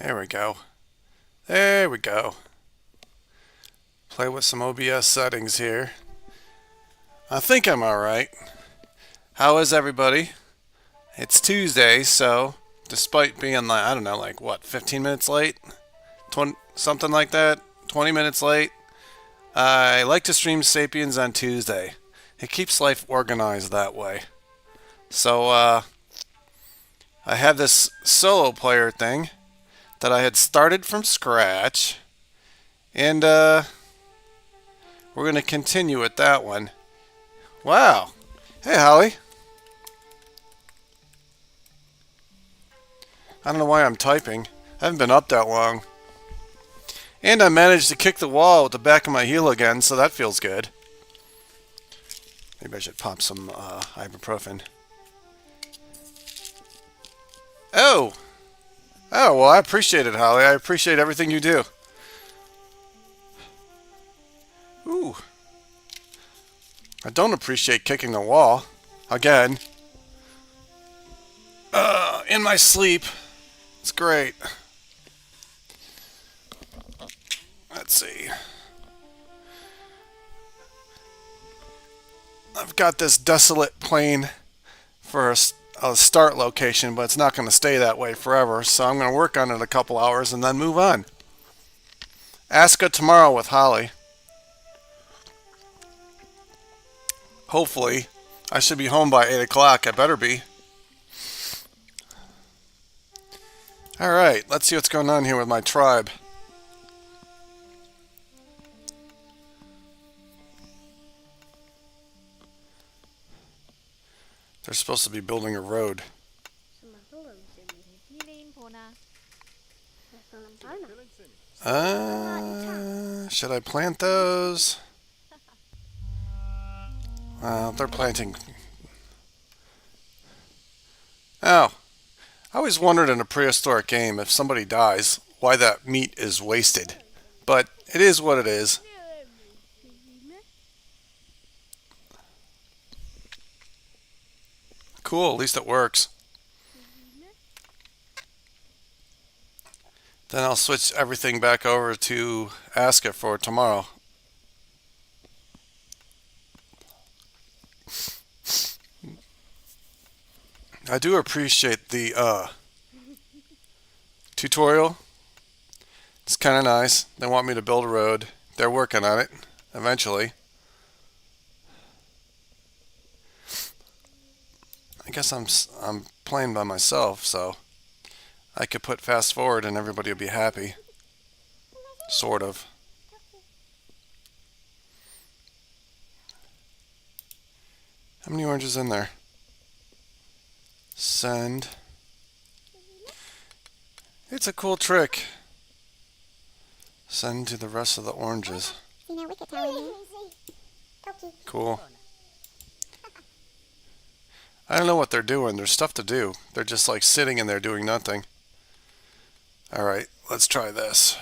There we go. There we go. Play with some OBS settings here. I think I'm alright. How is everybody? It's Tuesday, so despite being like, I don't know, like what, 15 minutes late? 20, something like that? 20 minutes late? I like to stream Sapiens on Tuesday. It keeps life organized that way. So, I have this solo player thing that I had started from scratch, and we're going to continue with that one. Wow. Hey, Holly. I don't know why I'm typing. I haven't been up that long. And I managed to kick the wall with the back of my heel again, so that feels good. Maybe I should pop some ibuprofen. Oh! Oh, well, I appreciate it, Holly. I appreciate everything you do. Ooh. I don't appreciate kicking the wall. Again. In my sleep. It's great. Let's see. I've got this desolate plain for a start location, but it's not going to stay that way forever, so I'm going to work on it a couple hours and then move on. Aska tomorrow with Holly. Hopefully. I should be home by 8 o'clock. I better be. Alright, let's see what's going on here with my tribe. They're supposed to be building a road. Should I plant those? Well, they're planting. Oh. I always wondered in a prehistoric game, if somebody dies, why that meat is wasted. But it is what it is. Cool, at least it works. Then I'll switch everything back over to Aska for tomorrow. I do appreciate the tutorial. It's kind of nice. They want me to build a road. They're working on it eventually. I guess I'm playing by myself, so I could put fast forward and everybody will be happy. Sort of. How many oranges in there? Send. It's a cool trick. Send to the rest of the oranges. Cool. I don't know what they're doing. There's stuff to do. They're just like sitting in there doing nothing. Alright, let's try this.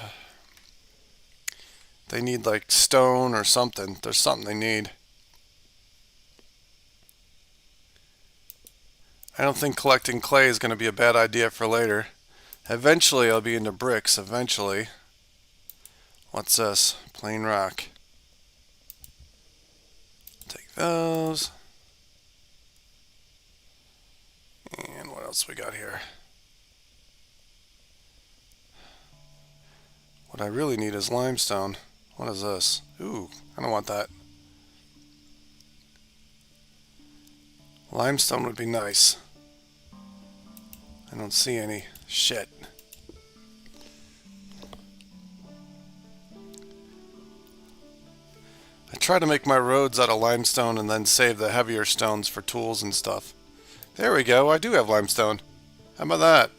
They need like stone or something. There's something they need. I don't think collecting clay is going to be a bad idea for later. Eventually I'll be into bricks. Eventually. What's this? Plain rock. Take those. And what else we got here? What I really need is limestone. What is this? Ooh, I don't want that. Limestone would be nice. I don't see any. Shit. I try to make my roads out of limestone and then save the heavier stones for tools and stuff. There we go, I do have limestone. How about that?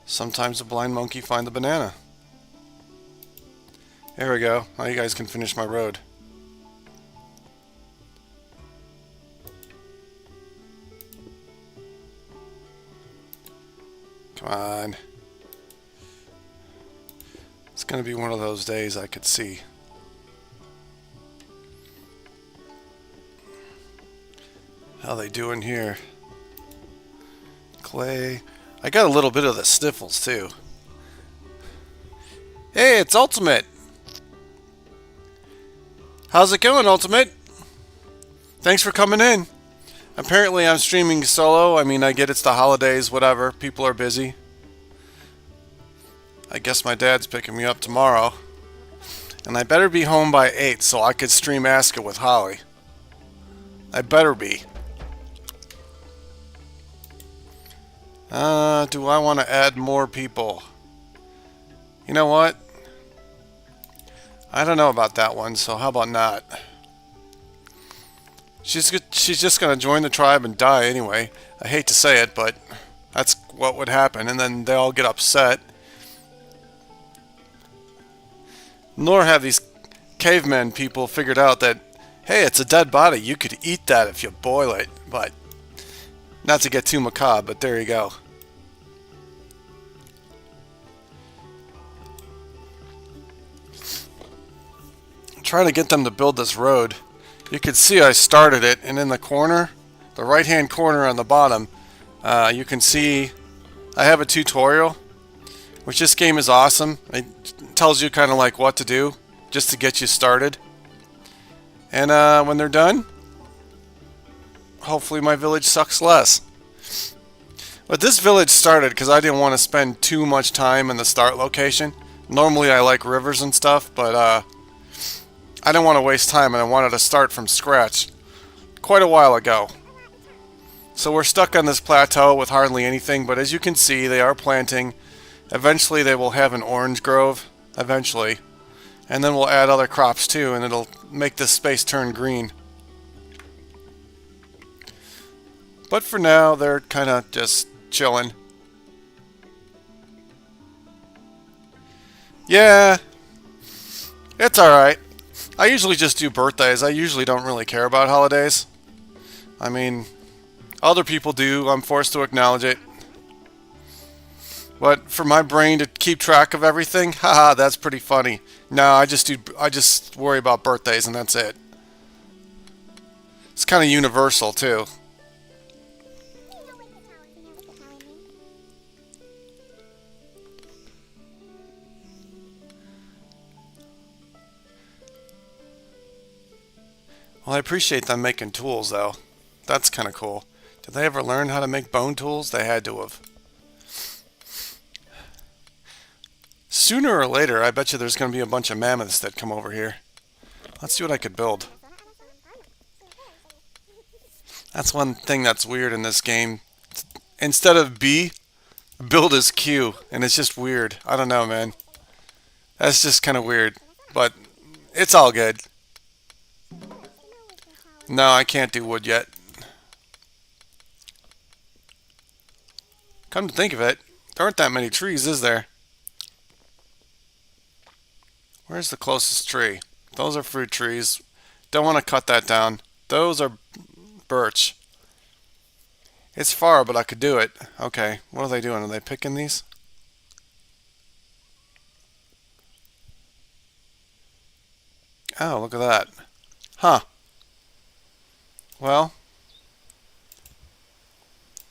Sometimes a blind monkey finds a banana. There we go, now you guys can finish my road. Come on. It's gonna be one of those days I could see. How they doing here? Clay. I got a little bit of the sniffles too. Hey, it's Ultimate. How's it going, Ultimate? Thanks for coming in. Apparently I'm streaming solo. I mean, I get it's the holidays, whatever. People are busy. I guess my dad's picking me up tomorrow. And I better be home by 8 so I could stream Ask It with Holly. I better be. Do I want to add more people? You know what? I don't know about that one, so how about not? She's just going to join the tribe and die anyway. I hate to say it, but that's what would happen, and then they all get upset. Nor have these cavemen people figured out that, hey, it's a dead body. You could eat that if you boil it, but not to get too macabre, but there you go. I'm trying to get them to build this road. You can see I started it, and in the corner, the right-hand corner on the bottom, you can see I have a tutorial, which this game is awesome. It tells you kind of like what to do just to get you started. And when they're done, hopefully my village sucks less. But this village started because I didn't want to spend too much time in the start location. Normally I like rivers and stuff, but I didn't want to waste time and I wanted to start from scratch quite a while ago. So we're stuck on this plateau with hardly anything, but as you can see, they are planting. Eventually they will have an orange grove, eventually. And then we'll add other crops too, and it'll make this space turn green. But for now, they're kind of just chilling. Yeah, it's alright. I usually just do birthdays. I usually don't really care about holidays. I mean, other people do. I'm forced to acknowledge it. But for my brain to keep track of everything, haha, that's pretty funny. No, I just worry about birthdays and that's it. It's kind of universal too. Well, I appreciate them making tools though. That's kind of cool. Did they ever learn how to make bone tools? They had to have. Sooner or later, I bet you there's going to be a bunch of mammoths that come over here. Let's see what I could build. That's one thing that's weird in this game. Instead of B, build is Q, and it's just weird. I don't know, man. That's just kind of weird, but it's all good. No, I can't do wood yet. Come to think of it, there aren't that many trees, is there? Where's the closest tree? Those are fruit trees. Don't want to cut that down. Those are birch. It's far, but I could do it. Okay, what are they doing? Are they picking these? Oh, look at that. Huh. Well,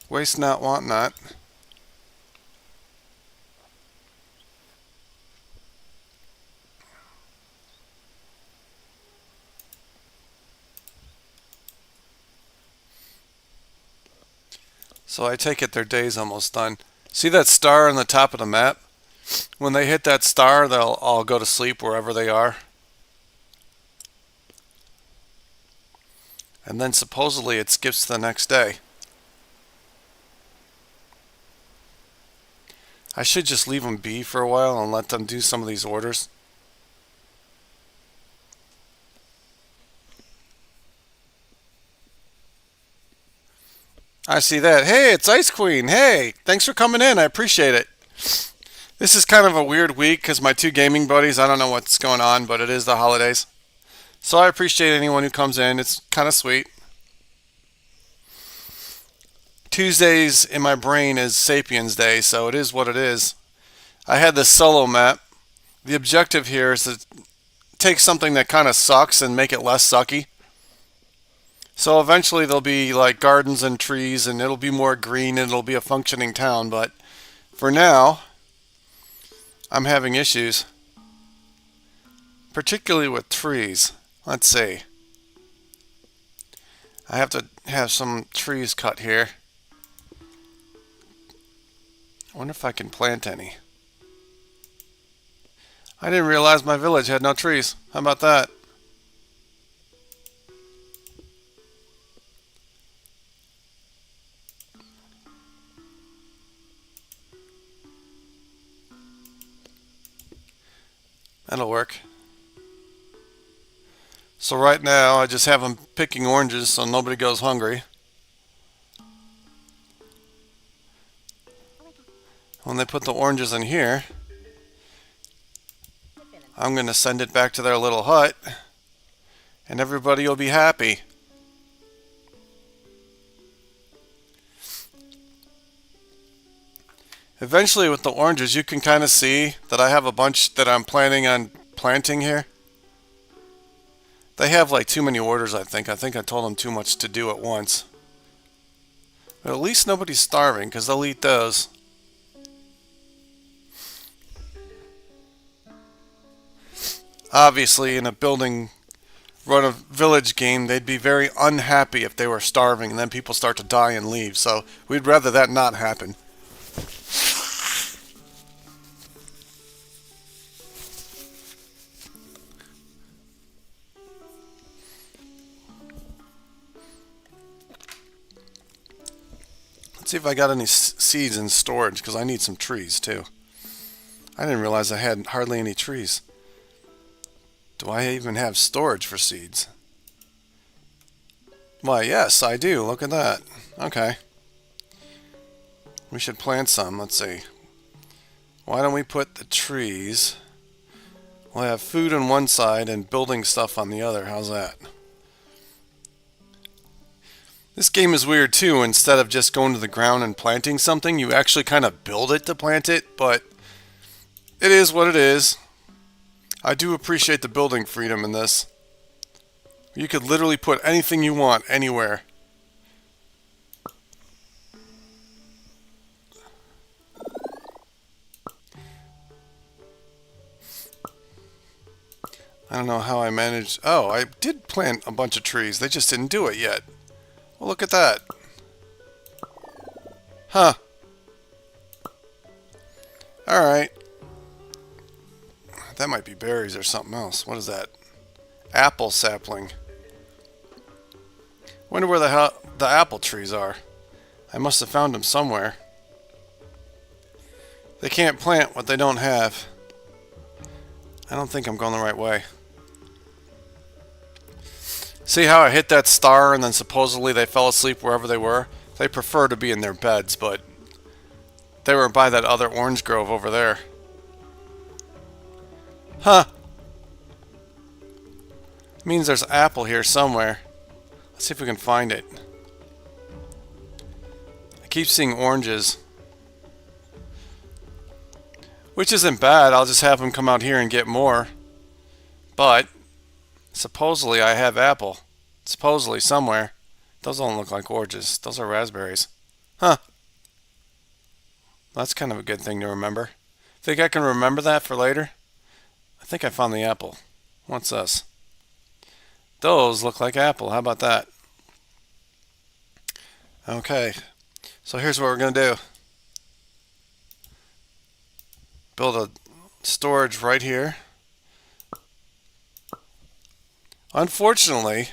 waste not, want not. So I take it their day's almost done. See that star on the top of the map? When they hit that star, they'll all go to sleep wherever they are. And then supposedly it skips to the next day. I should just leave them be for a while and let them do some of these orders. I see that. Hey, it's Ice Queen. Hey, thanks for coming in. I appreciate it. This is kind of a weird week because my two gaming buddies, I don't know what's going on, but it is the holidays. So I appreciate anyone who comes in. It's kind of sweet. Tuesdays in my brain is Sapiens Day, so it is what it is. I had this solo map. The objective here is to take something that kind of sucks and make it less sucky. So eventually there'll be like gardens and trees and it'll be more green and it'll be a functioning town. But for now, I'm having issues, particularly with trees. Let's see. I have to have some trees cut here. I wonder if I can plant any. I didn't realize my village had no trees. How about that? That'll work. So right now I just have them picking oranges so nobody goes hungry. When they put the oranges in here, I'm going to send it back to their little hut and everybody will be happy. Eventually with the oranges you can kind of see that I have a bunch that I'm planning on planting here. They have like too many orders, I think. I think I told them too much to do at once. But at least nobody's starving because they'll eat those. Obviously in a run a village game, they'd be very unhappy if they were starving and then people start to die and leave. So we'd rather that not happen. Let's see if I got any seeds in storage because I need some trees too. I didn't realize I had hardly any trees. Do I even have storage for seeds? Why, yes, I do. Look at that. Okay. We should plant some. Let's see. Why don't we put the trees... We'll have food on one side and building stuff on the other. How's that? This game is weird too. Instead of just going to the ground and planting something, you actually kind of build it to plant it, but it is what it is. I do appreciate the building freedom in this. You could literally put anything you want anywhere. I don't know how I managed... Oh, I did plant a bunch of trees. They just didn't do it yet. Well, look at that. Huh. Alright. That might be berries or something else. What is that? Apple sapling. Wonder where the apple trees are. I must have found them somewhere. They can't plant what they don't have. I don't think I'm going the right way. See how I hit that star and then supposedly they fell asleep wherever they were? They prefer to be in their beds, but they were by that other orange grove over there. Huh. Means there's apple here somewhere. Let's see if we can find it. I keep seeing oranges. Which isn't bad. I'll just have them come out here and get more. But supposedly I have apple. Supposedly somewhere. Those don't look like oranges. Those are raspberries. Huh. That's kind of a good thing to remember. Think I can remember that for later? I think I found the apple. What's this? Those look like apple. How about that? Okay. So here's what we're going to do. Build a storage right here. Unfortunately,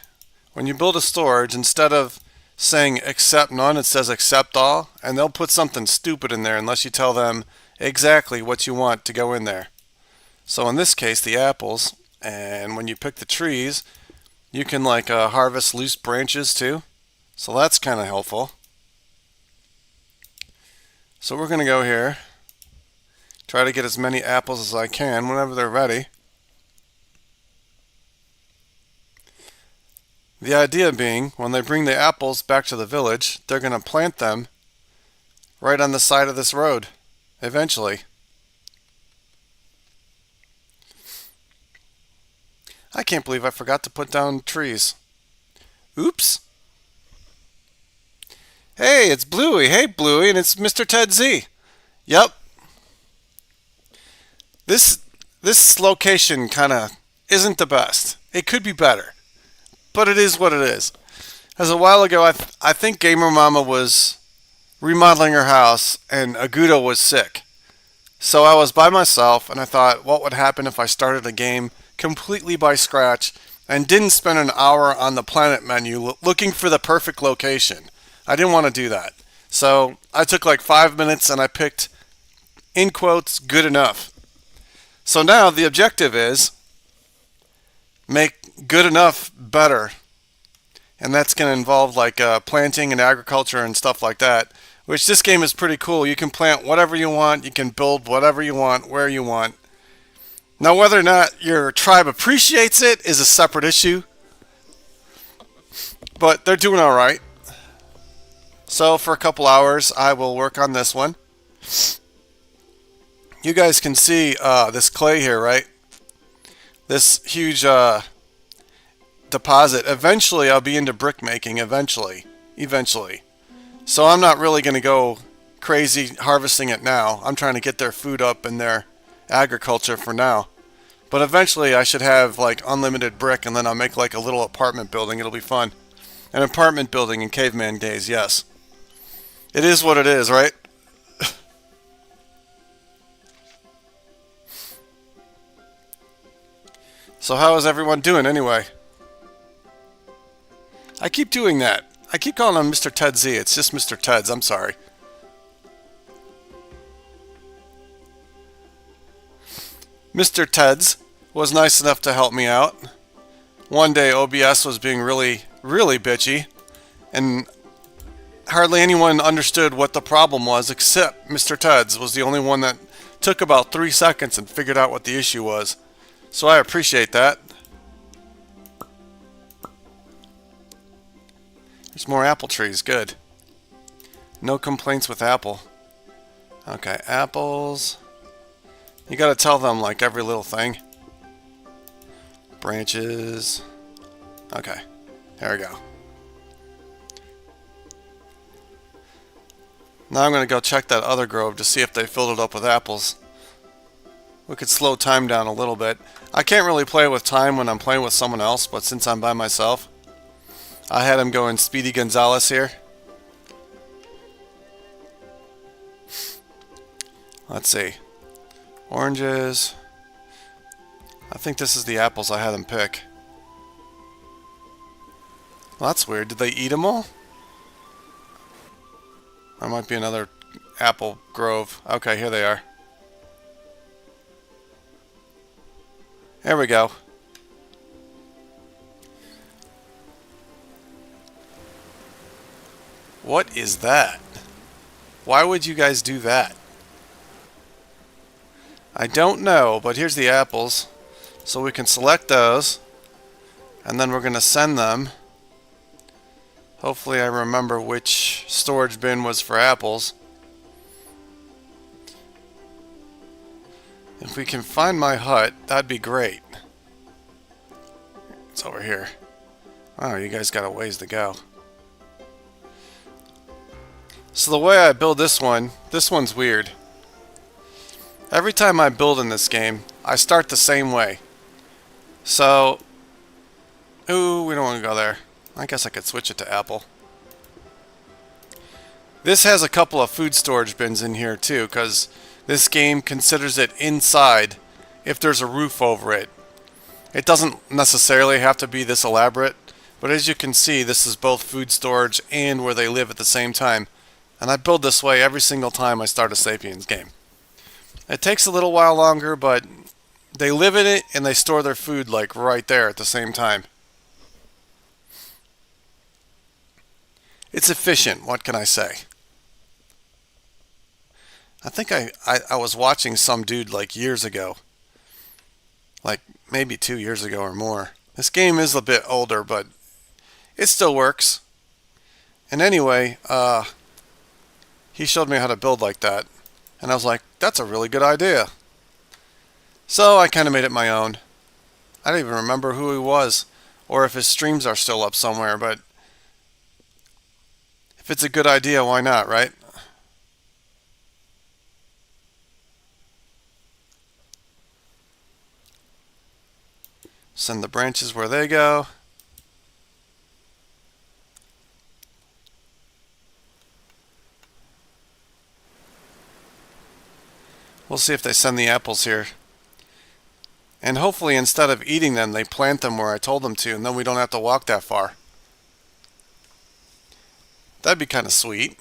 when you build a storage, instead of saying accept none, it says accept all, and they'll put something stupid in there unless you tell them exactly what you want to go in there. So in this case, the apples, and when you pick the trees, you can like harvest loose branches too. So that's kind of helpful. So we're going to go here. Try to get as many apples as I can whenever they're ready. The idea being, when they bring the apples back to the village, they're going to plant them right on the side of this road, eventually. I can't believe I forgot to put down trees. Oops. Hey, it's Bluey. Hey, Bluey, and it's Mr. Ted Z. Yep. This this location kind of isn't the best. It could be better, but it is what it is. As a while ago, I think Gamer Mama was remodeling her house, and Agudo was sick. So I was by myself, and I thought, what would happen if I started a game completely by scratch and didn't spend an hour on the planet menu looking for the perfect location? I didn't want to do that. So I took like 5 minutes and I picked, in quotes, good enough. So now the objective is make good enough better. And that's going to involve like planting and agriculture and stuff like that. Which this game is pretty cool. You can plant whatever you want, you can build whatever you want, where you want. Now, whether or not your tribe appreciates it is a separate issue, but they're doing all right. So, for a couple hours, I will work on this one. You guys can see this clay here, right? This huge deposit. Eventually, I'll be into brick making. Eventually. So I'm not really going to go crazy harvesting it now. I'm trying to get their food up and their agriculture for now. But eventually I should have like unlimited brick, and then I'll make like a little apartment building. It'll be fun. An apartment building in caveman days, yes. It is what it is, right? So how is everyone doing anyway? I keep doing that. I keep calling him Mr. Ted Z. It's just Mr. Ted's. I'm sorry. Mr. Ted's was nice enough to help me out. One day OBS was being really, really bitchy, and hardly anyone understood what the problem was except Mr. Ted's was the only one that took about 3 seconds and figured out what the issue was. So I appreciate that. There's more apple trees. Good. No complaints with apple. Okay, apples. You gotta tell them like every little thing. Branches. Okay, there we go. Now I'm gonna go check that other grove to see if they filled it up with apples. We could slow time down a little bit. I can't really play with time when I'm playing with someone else, but since I'm by myself, I had him going Speedy Gonzales here. Let's see. Oranges. I think this is the apples I had him pick. Well, that's weird. Did they eat them all? There might be another apple grove. Okay, here they are. There we go. What is that? Why would you guys do that? I don't know, but here's the apples. So we can select those, and then we're going to send them. Hopefully I remember which storage bin was for apples. If we can find my hut, that'd be great. It's over here. Oh, you guys got a ways to go. So the way I build this one's weird. Every time I build in this game, I start the same way. So, ooh, we don't want to go there. I guess I could switch it to apple. This has a couple of food storage bins in here too, because this game considers it inside if there's a roof over it. It doesn't necessarily have to be this elaborate, but as you can see, this is both food storage and where they live at the same time. And I build this way every single time I start a Sapiens game. It takes a little while longer, but they live in it and they store their food like right there at the same time. It's efficient, what can I say? I think I was watching some dude like years ago. Like maybe 2 years ago or more. This game is a bit older, but it still works. And anyway, he showed me how to build like that. And I was like, that's a really good idea. So I kind of made it my own. I don't even remember who he was or if his streams are still up somewhere, but If it's a good idea, why not, right? Send the branches where they go. We'll see if they send the apples here. And hopefully instead of eating them, they plant them where I told them to, and then we don't have to walk that far. That'd be kind of sweet.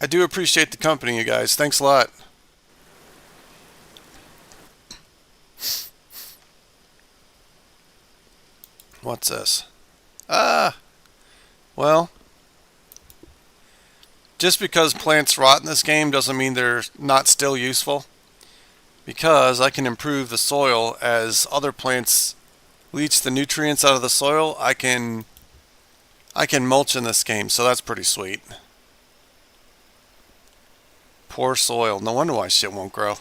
I do appreciate the company, you guys. Thanks a lot. What's this? Ah, well, just because plants rot in this game doesn't mean they're not still useful. Because I can improve the soil as other plants leach the nutrients out of the soil. I can mulch in this game, so that's pretty sweet. Poor soil. No wonder why shit won't grow.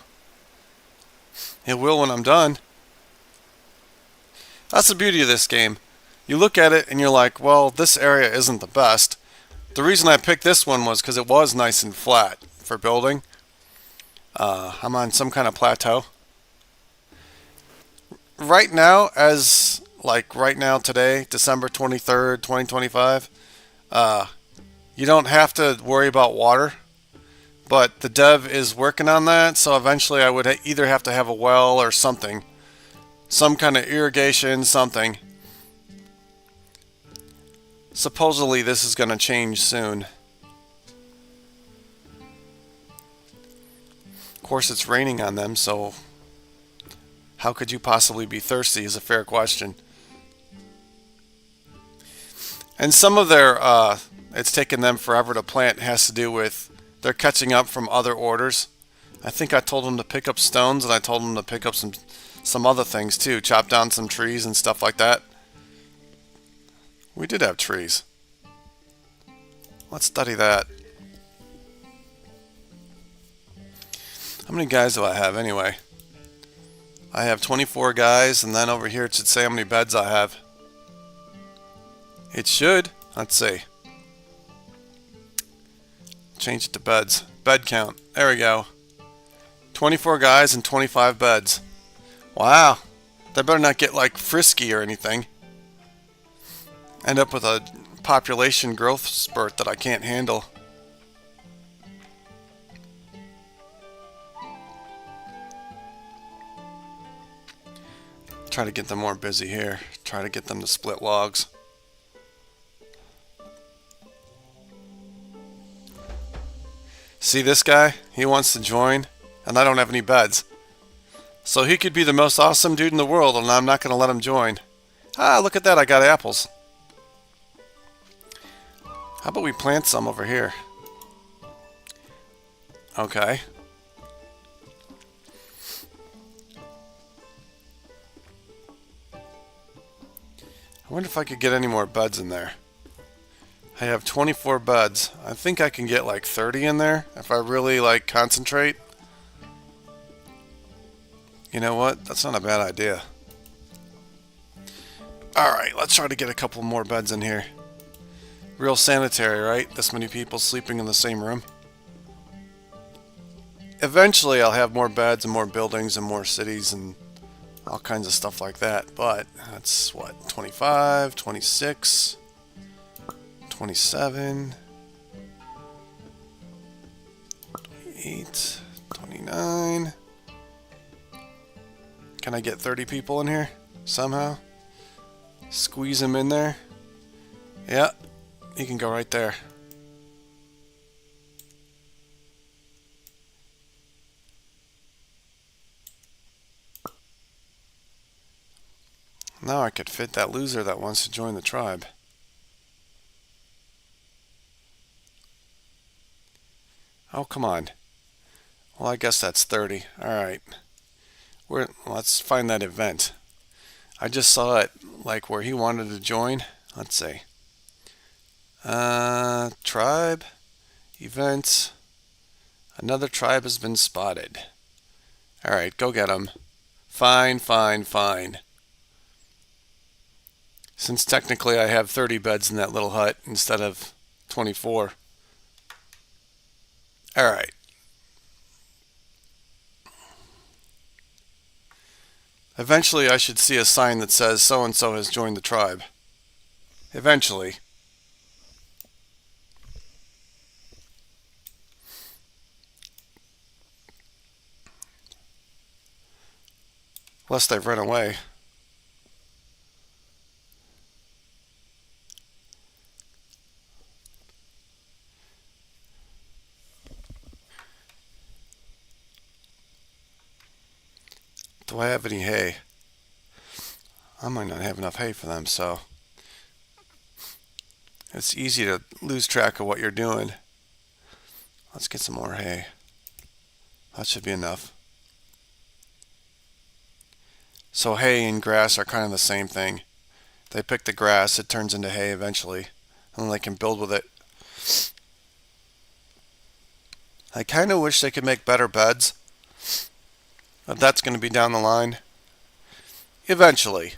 It will when I'm done. That's the beauty of this game. You look at it and you're like, well, this area isn't the best. The reason I picked this one was because it was nice and flat for building. I'm on some kind of plateau. Right now, right now today, December 23rd, 2025, you don't have to worry about water. But the dev is working on that, so eventually I would either have to have a well or something. Some kind of irrigation, something. Supposedly this is going to change soon. Of course it's raining on them, so how could you possibly be thirsty is a fair question. And some of their, it's taken them forever to plant has to do with they're catching up from other orders. I think I told them to pick up stones, and I told them to pick up some other things too. Chop down some trees and stuff like that. We did have trees. Let's study that. How many guys do I have anyway? I have 24 guys, and then over here it should say how many beds I have. It should. Let's see. Change it to beds. Bed count. There we go. 24 guys and 25 beds. Wow. They better not get like frisky or anything. End up with a population growth spurt that I can't handle. Try to get them more busy here. Try to get them to split logs. See this guy? He wants to join, and I don't have any beds. So he could be the most awesome dude in the world, and I'm not going to let him join. Ah, look at that, I got apples. How about we plant some over here? Okay. I wonder if I could get any more beds in there. I have 24 beds. I think I can get like 30 in there if I really like concentrate. You know what? That's not a bad idea. Alright, let's try to get a couple more beds in here. Real sanitary, right? This many people sleeping in the same room. Eventually I'll have more beds and more buildings and more cities and all kinds of stuff like that. But that's what? 25, 26, 27, 28, 29. Can I get 30 people in here somehow? Squeeze them in there. Yeah, you can go right there. Now I could fit that loser that wants to join the tribe. Oh, come on. Well, I guess that's 30. Alright. Let's find that event. I just saw it, like, where he wanted to join. Let's see. Tribe. Events. Another tribe has been spotted. Alright, go get him. Fine, fine, fine. since technically I have 30 beds in that little hut instead of 24. Alright. Eventually I should see a sign that says so-and-so has joined the tribe. Eventually. Unless they've run away. Do I have any hay? I might not have enough hay for them, so it's easy to lose track of what you're doing. Let's get some more hay. That should be enough. So hay and grass are kind of the same thing. They pick the grass, it turns into hay eventually, and then they can build with it. I kind of wish they could make better beds, but that's going to be down the line. Eventually.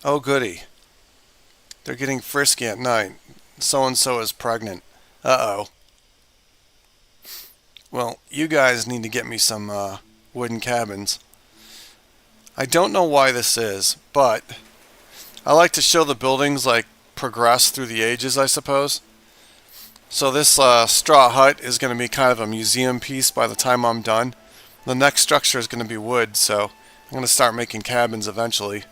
Oh goody. They're getting frisky at night. So-and-so is pregnant. Uh-oh. Well, you guys need to get me some wooden cabins. I don't know why this is, but I like to show the buildings like progress through the ages, I suppose. So this straw hut is going to be kind of a museum piece by the time I'm done. The next structure is going to be wood, so I'm going to start making cabins eventually.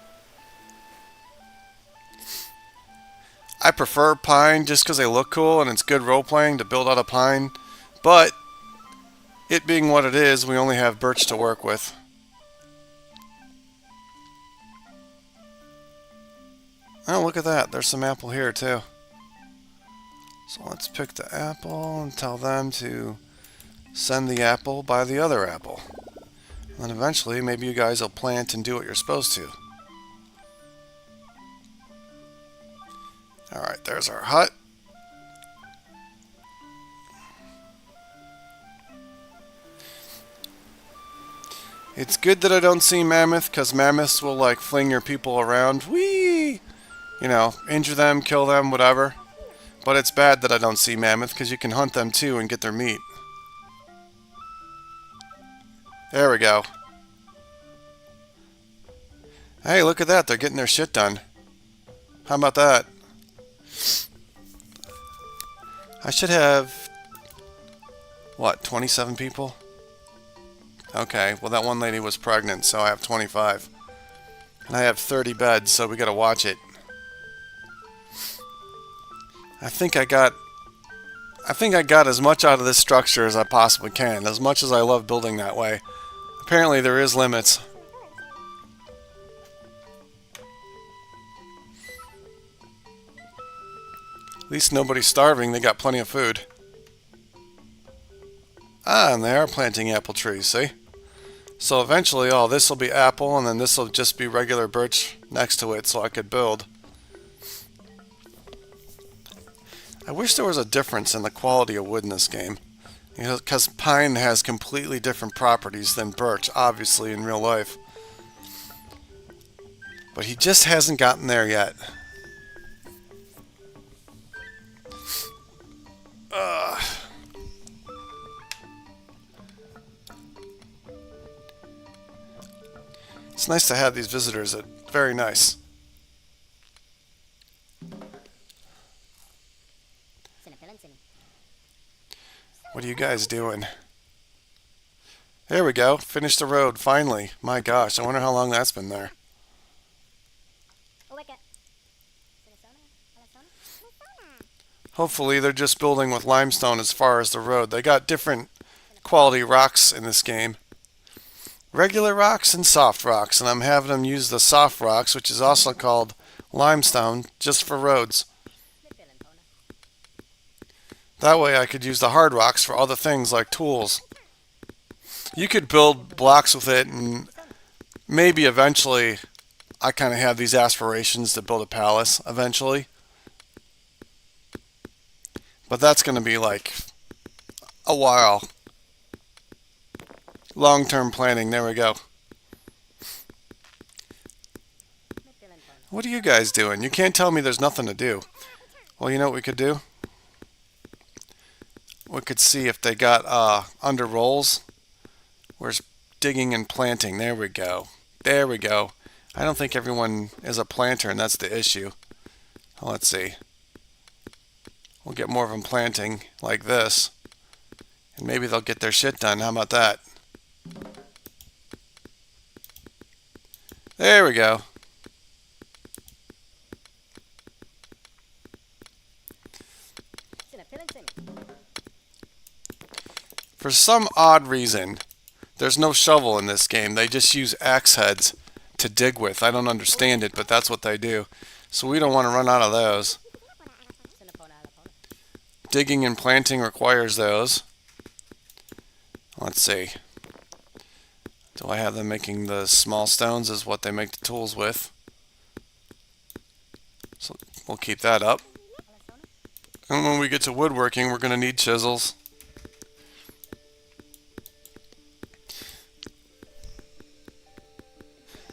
I prefer pine just because they look cool and it's good role-playing to build out of pine, but it being what it is, we only have birch to work with. Oh, look at that. There's some apple here, too. So let's pick the apple and tell them to send the apple by the other apple. And then eventually, maybe you guys will plant and do what you're supposed to. Alright, there's our hut. It's good that I don't see mammoth, because mammoths will like fling your people around. Whee! You know, injure them, kill them, whatever. But it's bad that I don't see mammoth, because you can hunt them too and get their meat. There we go. Hey, look at that. They're getting their shit done. How about that? I should have... what, 27 people? Okay, well that one lady was pregnant, so I have 25. And I have 30 beds, so we gotta watch it. I think I got as much out of this structure as I possibly can, as much as I love building that way. Apparently there is limits. At least nobody's starving, they got plenty of food. Ah, and they are planting apple trees, see? So eventually, oh, this will be apple, and then this will just be regular birch next to it, so I could build. I wish there was a difference in the quality of wood in this game. Because pine has completely different properties than birch, obviously, in real life. But he just hasn't gotten there yet. It's nice to have these visitors. Very nice. What are you guys doing? There we go. Finished the road, finally. My gosh, I wonder how long that's been there. Hopefully they're just building with limestone as far as the road. They got different quality rocks in this game. Regular rocks and soft rocks, and I'm having them use the soft rocks, which is also called limestone, just for roads. That way I could use the hard rocks for other things like tools. You could build blocks with it, and maybe eventually I kind of have these aspirations to build a palace eventually. But that's going to be like a while. Long-term planning, there we go. What are you guys doing? You can't tell me there's nothing to do. Well, you know what we could do? We could see if they got under rolls. Where's digging and planting? There we go. There we go. I don't think everyone is a planter, and that's the issue. Well, let's see. We'll get more of them planting like this. And maybe they'll get their shit done. How about that? There we go. For some odd reason, there's no shovel in this game. They just use axe heads to dig with. I don't understand it, but that's what they do. So we don't want to run out of those. Digging and planting requires those. Let's see. Do I have them making the small stones is what they make the tools with. So we'll keep that up. And when we get to woodworking, we're going to need chisels.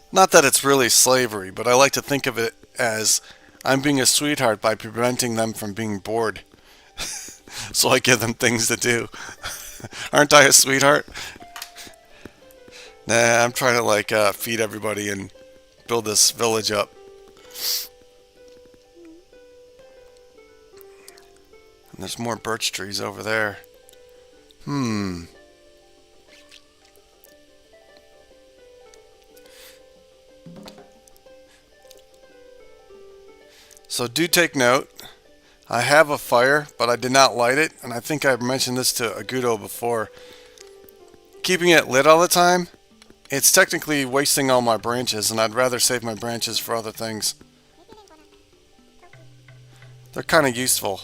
Not that it's really slavery, but I like to think of it as I'm being a sweetheart by preventing them from being bored. So I give them things to do. Aren't I a sweetheart? Nah, I'm trying to feed everybody and build this village up. And there's more birch trees over there. So do take note. I have a fire, but I did not light it, and I think I mentioned this to Agudo before. Keeping it lit all the time, it's technically wasting all my branches, and I'd rather save my branches for other things. They're kind of useful.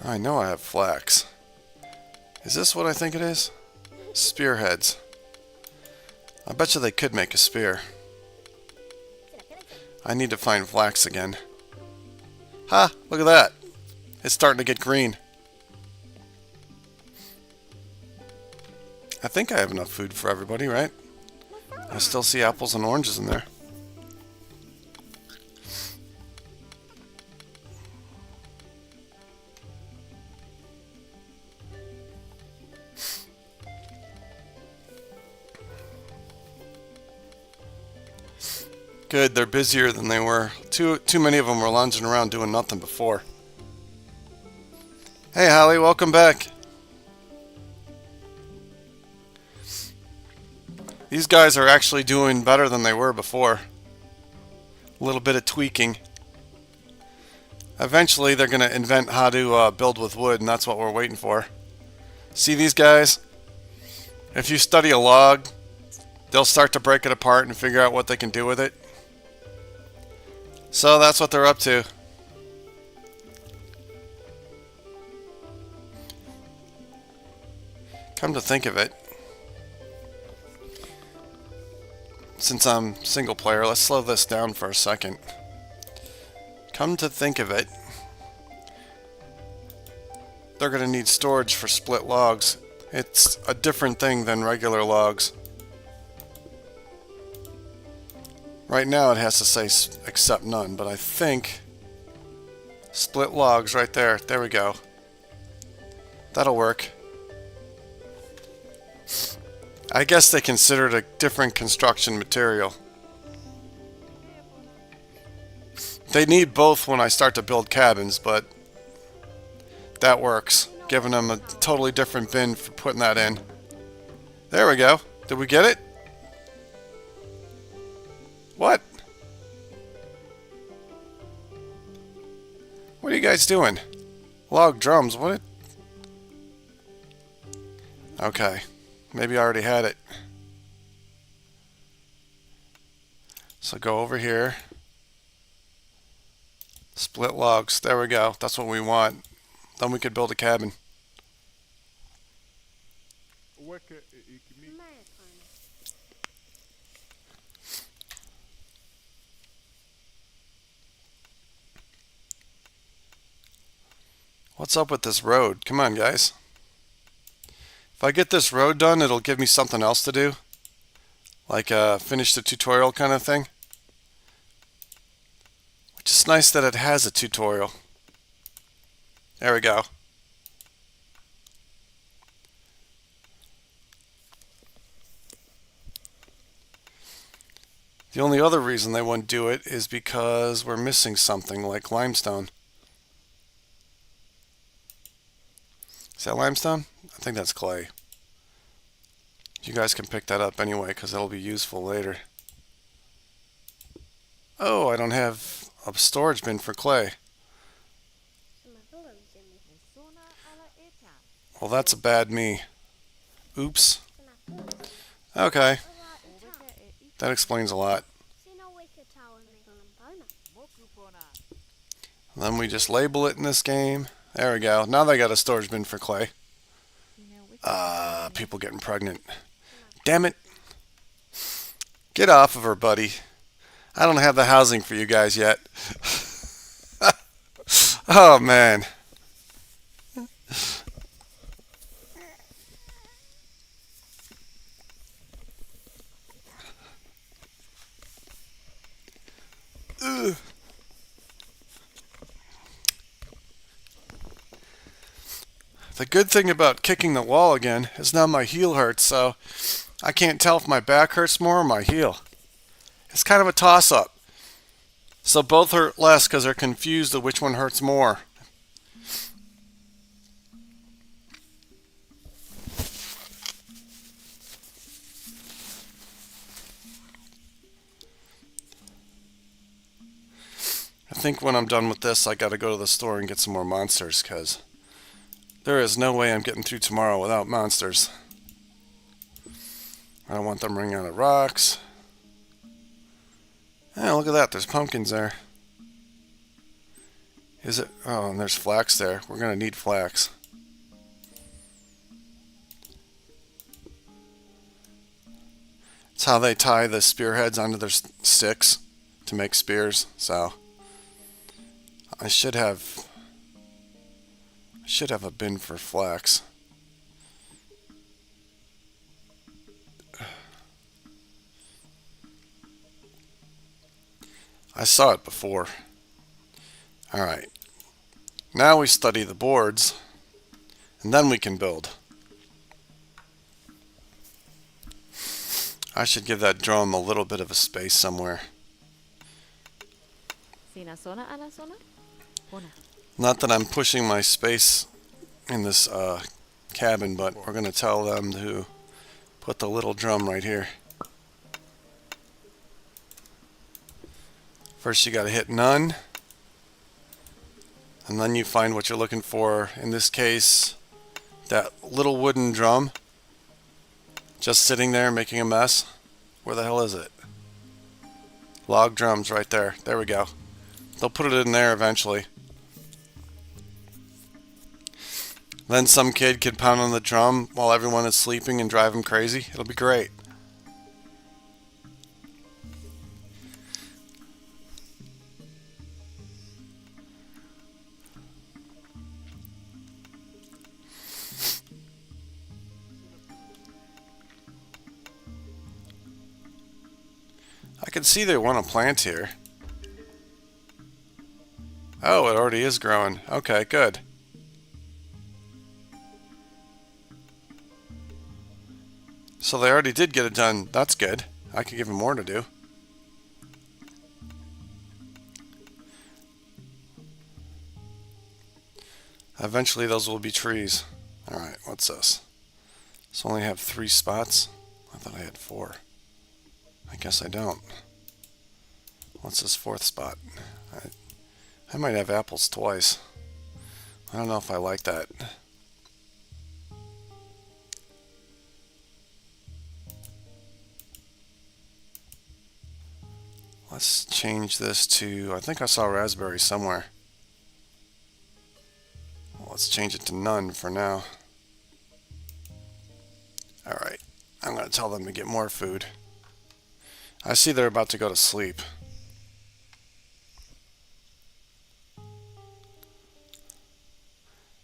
I know I have flax. Is this what I think it is? Spearheads. I bet you they could make a spear. I need to find flax again. Ha! Look at that. It's starting to get green. I think I have enough food for everybody, right? I still see apples and oranges in there. Good, they're busier than they were. Too many of them were lounging around doing nothing before. Hey Holly, welcome back. These guys are actually doing better than they were before. A little bit of tweaking. Eventually they're going to invent how to build with wood, and that's what we're waiting for. See these guys? If you study a log, they'll start to break it apart and figure out what they can do with it. So that's what they're up to. Come to think of it, since I'm single player, let's slow this down for a second. Come to think of it, they're going to need storage for split logs. It's a different thing than regular logs. Right now it has to say accept none, but I think split logs right there. There we go. That'll work. I guess they consider it a different construction material. They need both when I start to build cabins, but that works. Giving them a totally different bin for putting that in. There we go. Did we get it? What? What are you guys doing? Log drums, what? Okay. Maybe I already had it. So go over here. Split logs. There we go. That's what we want. Then we could build a cabin. What's up with this road? Come on, guys. If I get this road done, it'll give me something else to do. Like finish the tutorial kind of thing. Which is nice that it has a tutorial. There we go. The only other reason they wouldn't do it is because we're missing something like limestone. Is that limestone? I think that's clay. You guys can pick that up anyway because it'll be useful later. Oh, I don't have a storage bin for clay. Well, that's a bad me. Oops. Okay. That explains a lot. Then we just label it in this game. There we go. Now they got a storage bin for clay. People getting pregnant. Damn it. Get off of her, buddy. I don't have the housing for you guys yet. Oh, man. Ugh. The good thing about kicking the wall again is now my heel hurts, so I can't tell if my back hurts more or my heel. It's kind of a toss-up. So both hurt less because they're confused of which one hurts more. I think when I'm done with this, I gotta go to the store and get some more monsters because there is no way I'm getting through tomorrow without monsters. I don't want them running out of rocks. Yeah, look at that. There's pumpkins there. Is it? Oh, and there's flax there. We're going to need flax. It's how they tie the spearheads onto their sticks to make spears. So I should have a bin for flax. I saw it before. Alright. Now we study the boards, and then we can build. I should give that drum a little bit of a space somewhere. Not that I'm pushing my space in this cabin, but we're going to tell them to put the little drum right here. First you got to hit none, and then you find what you're looking for. In this case, that little wooden drum just sitting there making a mess. Where the hell is it? Log drums right there. There we go. They'll put it in there eventually. Then some kid could pound on the drum while everyone is sleeping and drive them crazy. It'll be great. I can see they want to plant here. Oh, it already is growing. Okay, good. So they already did get it done. That's good. I could give them more to do. Eventually those will be trees. Alright, what's this? So I only have 3 spots? I thought I had 4. I guess I don't. What's this 4th spot? I might have apples twice. I don't know if I like that. Let's change this to, I think I saw raspberry somewhere. Well, let's change it to none for now. Alright, I'm going to tell them to get more food. I see they're about to go to sleep.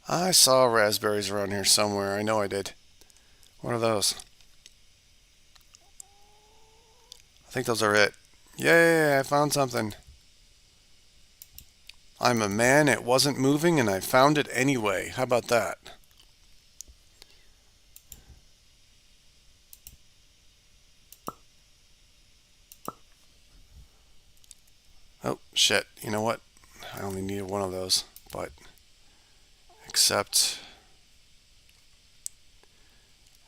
I saw raspberries around here somewhere. I know I did. What are those? I think those are it. Yay, I found something. I'm a man, it wasn't moving, and I found it anyway. How about that? Oh, shit. You know what? I only needed one of those, but accept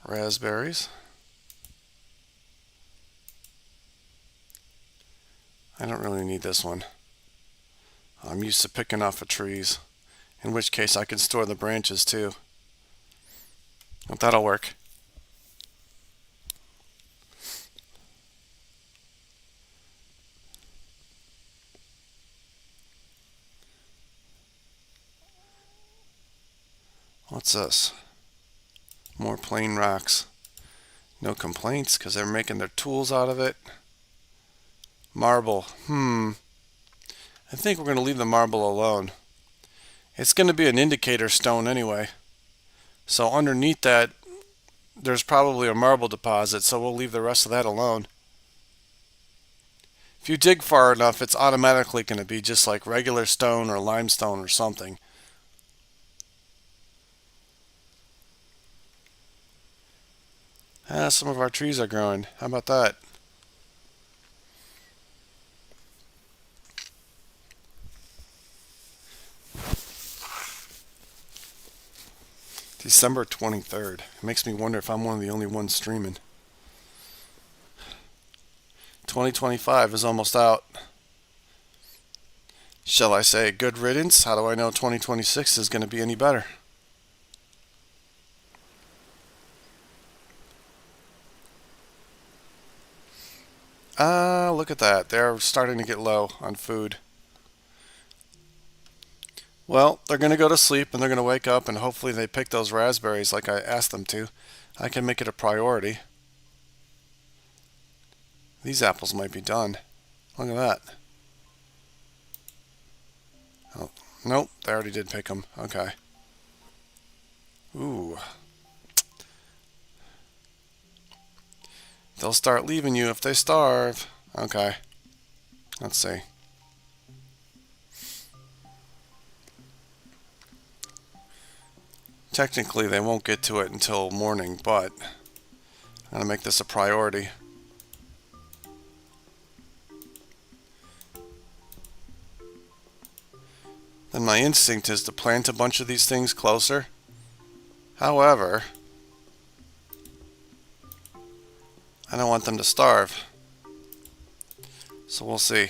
raspberries. I don't really need this one. I'm used to picking off of trees, in which case I can store the branches too. But that'll work. What's this? More plain rocks. No complaints because they're making their tools out of it. Marble. I think we're going to leave the marble alone. It's going to be an indicator stone anyway. So underneath that, there's probably a marble deposit, so we'll leave the rest of that alone. If you dig far enough, it's automatically going to be just like regular stone or limestone or something. Some of our trees are growing. How about that? December 23rd. It makes me wonder if I'm one of the only ones streaming. 2025 is almost out. Shall I say good riddance? How do I know 2026 is going to be any better? Look at that. They're starting to get low on food. Well, they're going to go to sleep and they're going to wake up and hopefully they pick those raspberries like I asked them to. I can make it a priority. These apples might be done. Look at that. Oh, nope, they already did pick them. Okay. Ooh. They'll start leaving you if they starve. Okay. Let's see. Technically, they won't get to it until morning, but I'm going to make this a priority. Then my instinct is to plant a bunch of these things closer. However, I don't want them to starve. So we'll see.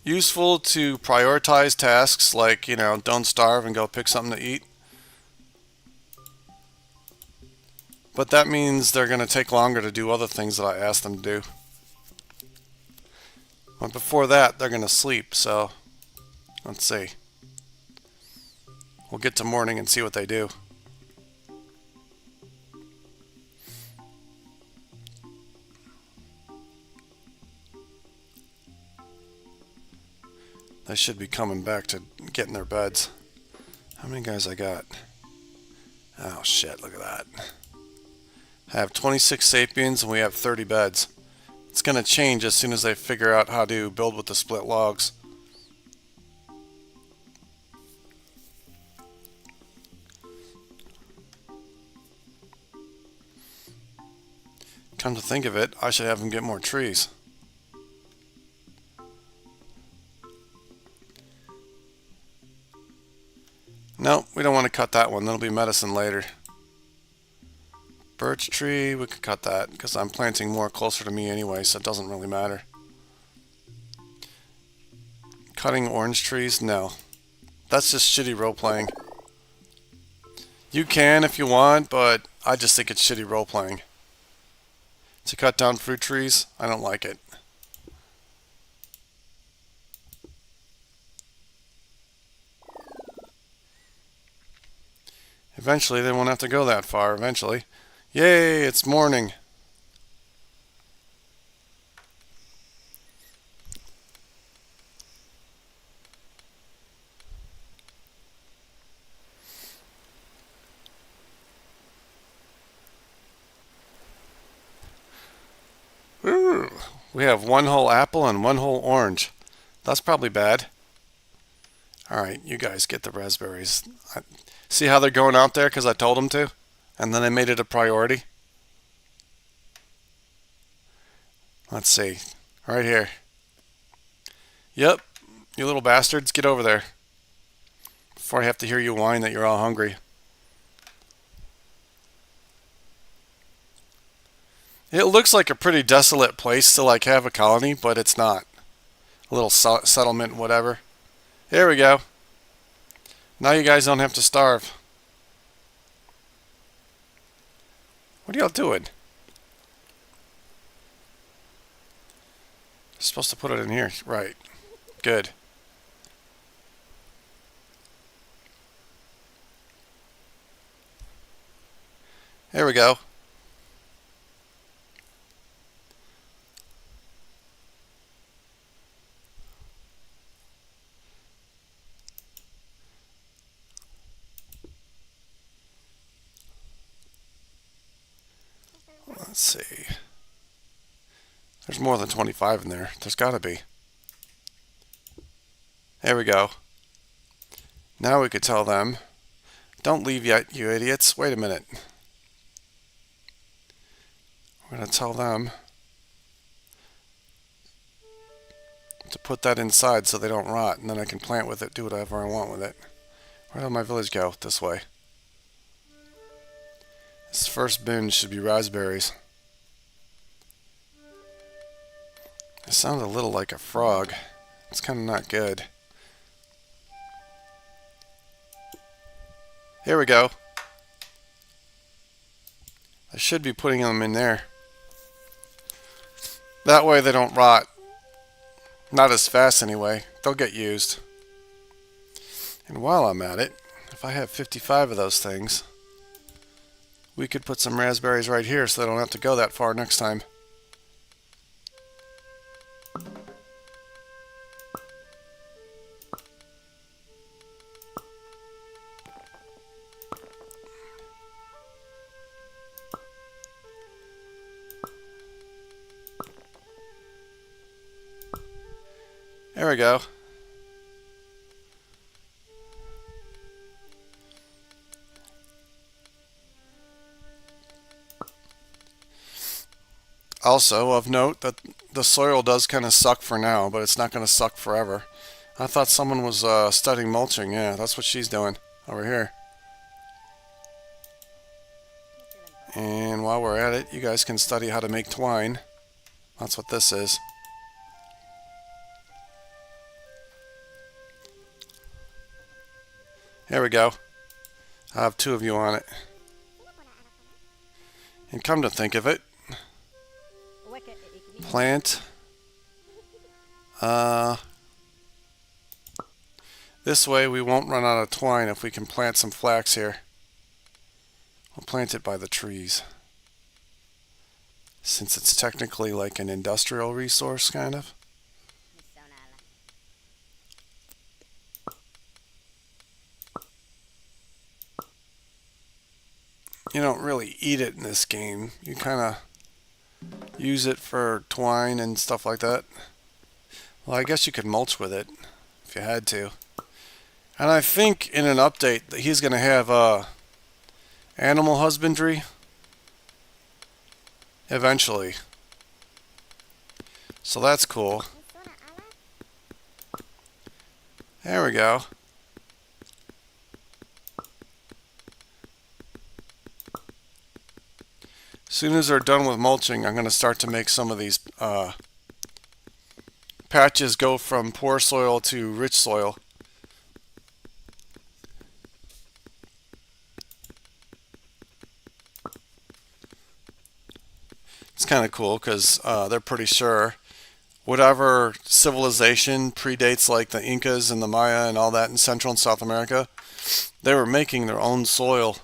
Useful to prioritize tasks like, don't starve and go pick something to eat. But that means they're going to take longer to do other things that I asked them to do. But before that, they're going to sleep, so let's see. We'll get to morning and see what they do. They should be coming back to get in their beds. How many guys I got? Oh shit, look at that. I have 26 Sapiens and we have 30 beds. It's going to change as soon as they figure out how to build with the split logs. Come to think of it, I should have them get more trees. No, we don't want to cut that one. That'll be medicine later. Birch tree, we could cut that because I'm planting more closer to me anyway, so it doesn't really matter. Cutting orange trees? No. That's just shitty role playing. You can if you want, but I just think it's shitty role playing. To cut down fruit trees, I don't like it. Eventually, they won't have to go that far. Eventually. Yay, it's morning. Ooh, we have one whole apple and one whole orange. That's probably bad. Alright, you guys get the raspberries. See how they're going out there because I told them to? And then I made it a priority? Let's see. Right here. Yep, you little bastards, get over there. Before I have to hear you whine that you're all hungry. It looks like a pretty desolate place to like have a colony, but it's not. A little settlement, whatever. Here we go. Now you guys don't have to starve. What are y'all doing? Supposed to put it in here. Right. Good. There we go. Let's see. There's more than 25 in there. There's got to be. There we go. Now we could tell them, don't leave yet, you idiots. Wait a minute. We're going to tell them to put that inside so they don't rot, and then I can plant with it, do whatever I want with it. Where did my village go? This way. This first bin should be raspberries. It sounds a little like a frog. It's kind of not good. Here we go. I should be putting them in there. That way they don't rot. Not as fast anyway. They'll get used. And while I'm at it, if I have 55 of those things, we could put some raspberries right here so they don't have to go that far next time. There we go. Also, of note that the soil does kind of suck for now, but it's not going to suck forever. I thought someone was studying mulching. Yeah, that's what she's doing over here. And while we're at it, you guys can study how to make twine. That's what this is. There we go. I have 2 of you on it. And come to think of it, plant this way we won't run out of twine if we can plant some flax here. We'll plant it by the trees. Since it's technically like an industrial resource, kind of. You don't really eat it in this game. You kind of use it for twine and stuff like that. Well, I guess you could mulch with it if you had to. And I think in an update that he's going to have animal husbandry eventually. So that's cool. There we go. As soon as they're done with mulching, I'm going to start to make some of these patches go from poor soil to rich soil. It's kind of cool because they're pretty sure whatever civilization predates like the Incas and the Maya and all that in Central and South America, they were making their own soil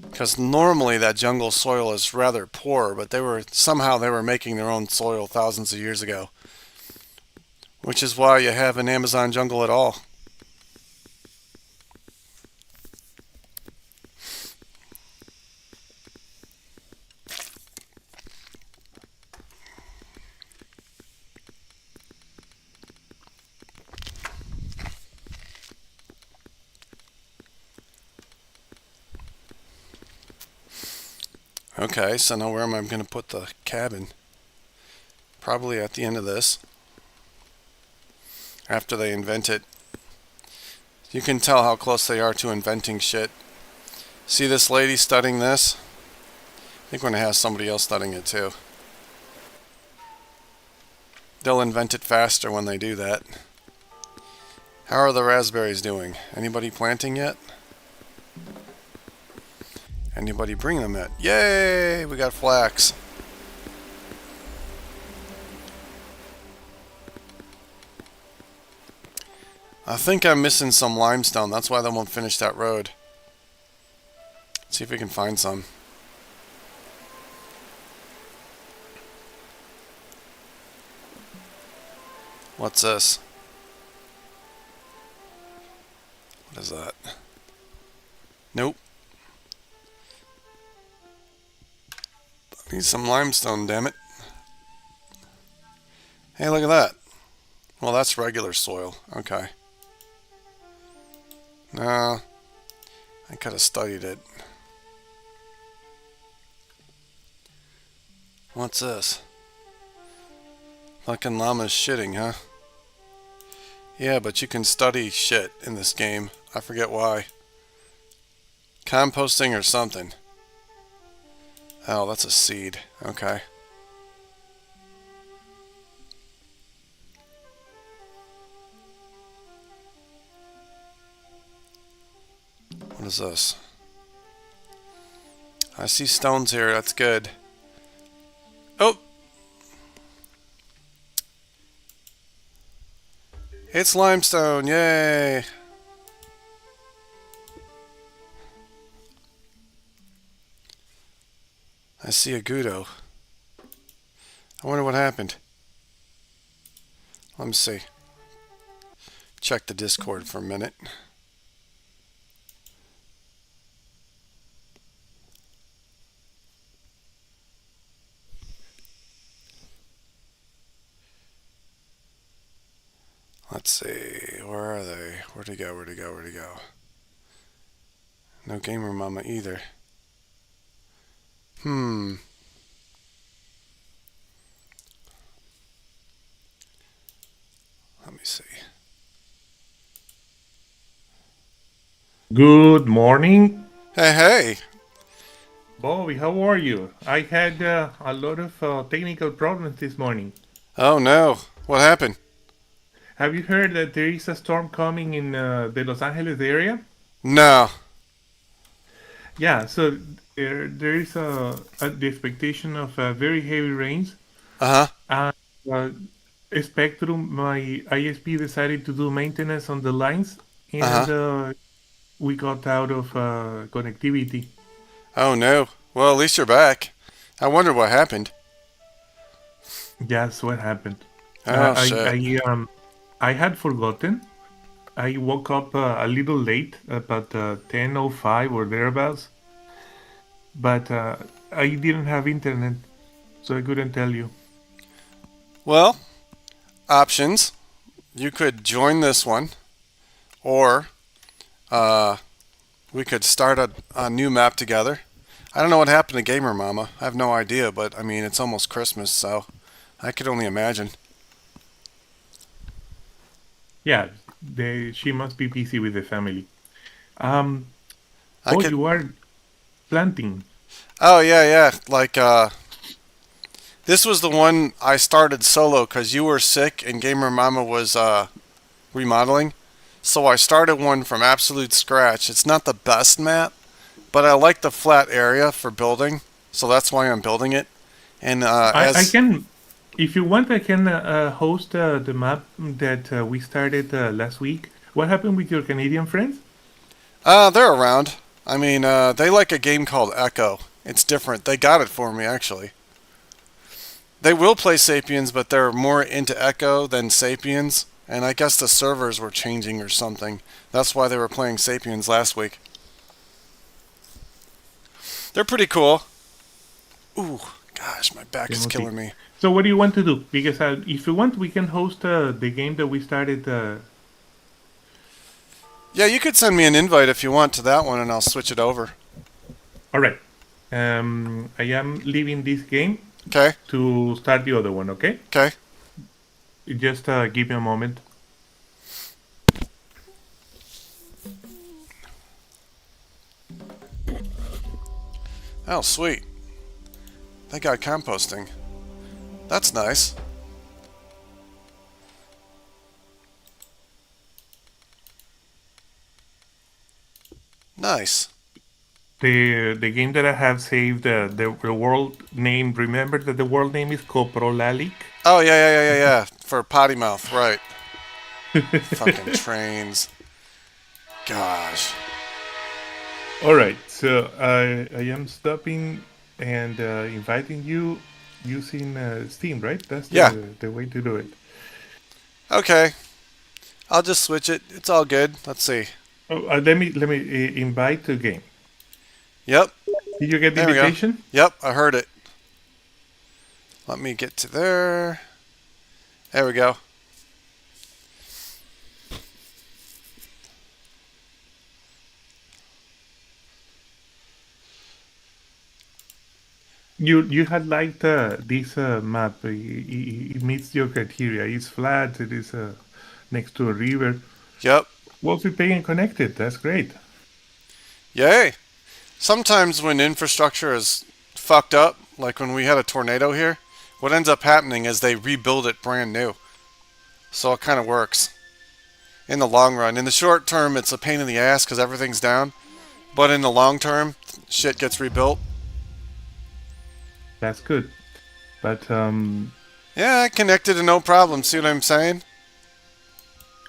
Because normally that jungle soil is rather poor, but they were making their own soil thousands of years ago, which is why you have an Amazon jungle at all. Okay, so now where am I going to put the cabin? Probably at the end of this, after they invent it. You can tell how close they are to inventing shit. See this lady studying this? I think we're going to have somebody else studying it too. They'll invent it faster when they do that. How are the raspberries doing? Anybody planting yet? Anybody bring them yet? Yay! We got flax. I think I'm missing some limestone. That's why they won't finish that road. Let's see if we can find some. What's this? What is that? Nope. I need some limestone, damn it. Hey, look at that. Well, that's regular soil. Okay. No, I could have studied it. What's this? Fucking llama's shitting, huh? Yeah, but you can study shit in this game. I forget why. Composting or something. Oh, that's a seed. Okay. What is this? I see stones here. That's good. Oh! It's limestone. Yay! I see a Gudo. I wonder what happened. Let me see. Check the Discord for a minute. Let's see. Where are they? Where'd he go? Where'd he go? Where'd he go? No Gamer Mama either. Let me see. Good morning, Hey, hey! Bobby. How are you? I had a lot of technical problems this morning. Oh no. What happened? Have you heard that there is a storm coming in the Los Angeles area? No. Yeah, so there is the expectation of very heavy rains. Uh-huh. And uh, Spectrum, my ISP, decided to do maintenance on the lines, and Uh-huh. we got out of connectivity. Oh no. Well, at least you're back. I wonder what happened. That's what happened. Uh, Oh I shit. I um I had forgotten. I woke up a little late, about 10:05 or thereabouts, but I didn't have internet, so I couldn't tell you. Well, options. You could join this one, or uh, we could start a new map together. I don't know what happened to Gamer Mama. I have no idea, but I mean, it's almost Christmas, so I could only imagine. Yeah, she must be busy with the family. Um, I oh, could. you are planting. Oh yeah, yeah. Like this was the one I started solo because you were sick and Gamer Mama was remodeling. So I started one from absolute scratch. It's not the best map, but I like the flat area for building, so that's why I'm building it. And I as can, if you want, I can host the map that we started last week. What happened with your Canadian friends? they're around. I mean, they like a game called Echo. It's different. They got it for me, actually. They will play Sapiens, but they're more into Echo than Sapiens. And I guess the servers were changing or something. That's why they were playing Sapiens last week. They're pretty cool. Ooh, gosh, my back is Timothy. killing me. So what do you want to do? Because if you want, we can host the game that we started. Yeah, you could send me an invite if you want to that one, and I'll switch it over. All right. I am leaving this game Okay? to start the other one. Okay. Okay? Just give me a moment. Oh, sweet. They got composting. That's nice. Nice. The game that I have saved, the world name. Remember that the world name is Coprolalic. Oh, yeah. For potty mouth, right. Fucking trains. Gosh. All right, so I am stopping and inviting you using Steam, right? That's Yeah. the way to do it. Okay. I'll just switch it. It's all good. Let's see. Oh, let me invite to game. Yep. Did you get the There we go. invitation? Yep, I heard it. Let me get to there. There we go. You had liked this map. It meets your criteria. It's flat. It is next to a river. Yep. Well-prepared and connected. That's great. Yay. Sometimes when infrastructure is fucked up, like when we had a tornado here, what ends up happening is they rebuild it brand new. So it kind of works in the long run. In the short term, it's a pain in the ass because everything's down. But in the long term, shit gets rebuilt. That's good. But Yeah, I connected and no problem. See what I'm saying?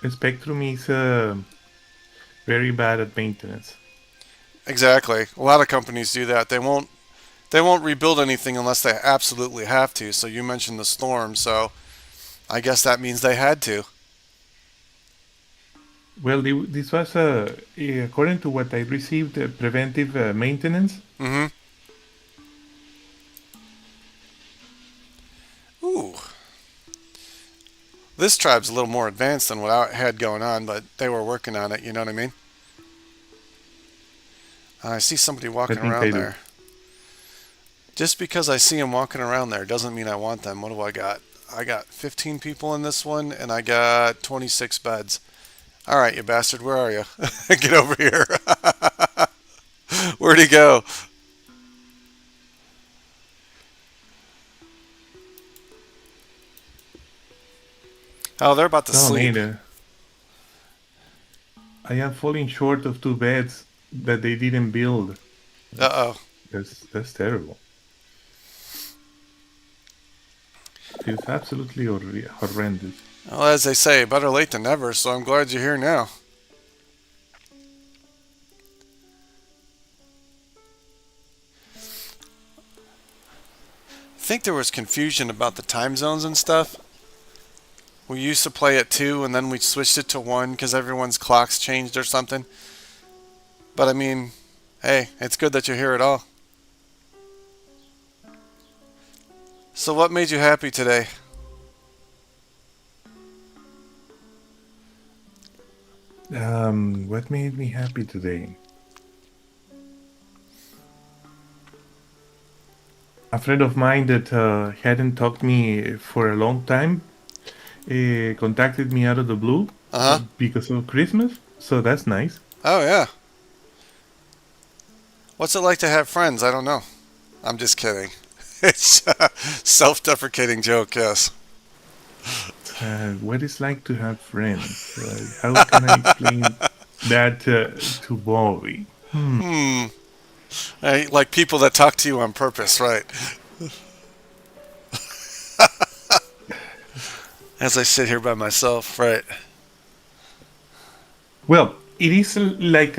Spectrum is very bad at maintenance. Exactly. A lot of companies do that. They won't rebuild anything unless they absolutely have to. So you mentioned the storm, so I guess that means they had to. Well, this was, according to what I received, preventive maintenance. Mm-hmm. Ooh. This tribe's a little more advanced than what I had going on, but they were working on it, you know what I mean? I see somebody I walking think they around do. there. Just because I see them walking around there doesn't mean I want them. What do I got? I got 15 people in this one, and I got 26 beds. All right, you bastard, where are you? Get over here. Where'd he go? Oh, they're about to No, sleep. man, I am falling short of two beds that they didn't build. Uh-oh. That's terrible. Feels absolutely horrendous. Well, as they say, better late than never, so I'm glad you're here now. I think there was confusion about the time zones and stuff. We used to play at 2 and then we switched it to 1 because everyone's clocks changed or something. But I mean, hey, it's good that you're here at all. So what made you happy today? What made me happy today? A friend of mine that hadn't talked to me for a long time contacted me out of the blue Uh-huh. because of Christmas. So that's nice. Oh, yeah. What's it like to have friends? I don't know. I'm just kidding. It's a self-deprecating joke, yes. What it's like to have friends. How can I explain that to Bobby? Hmm. Like people that talk to you on purpose, right? As I sit here by myself, right? Well, it is like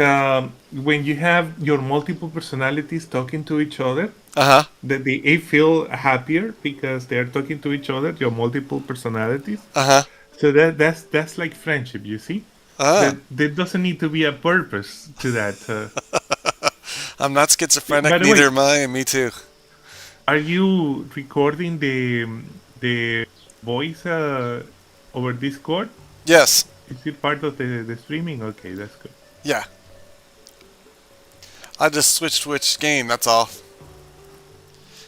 when you have your multiple personalities talking to each other, Uh huh. that they feel happier because they're talking to each other, your multiple personalities. Uh huh. So that's like friendship, you see? Uh That there doesn't need to be a purpose to that. I'm not By schizophrenic, the neither way, am I, and me too. are you recording the voice over Discord? Yes. Is it part of the streaming? Okay, that's good. Yeah. I just switched which game, that's all.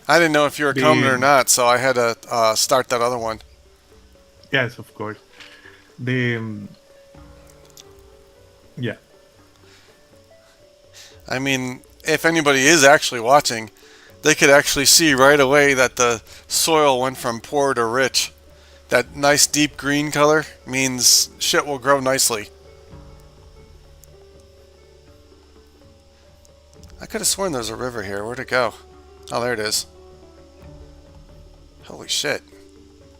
I didn't know if you were coming The or not, so I had to start that other one. Yes, of course. The Yeah, I mean, if anybody is actually watching, they could actually see right away that the soil went from poor to rich. That nice deep green color means shit will grow nicely. I could have sworn there's a river here. Where'd it go? Oh, there it is. Holy shit.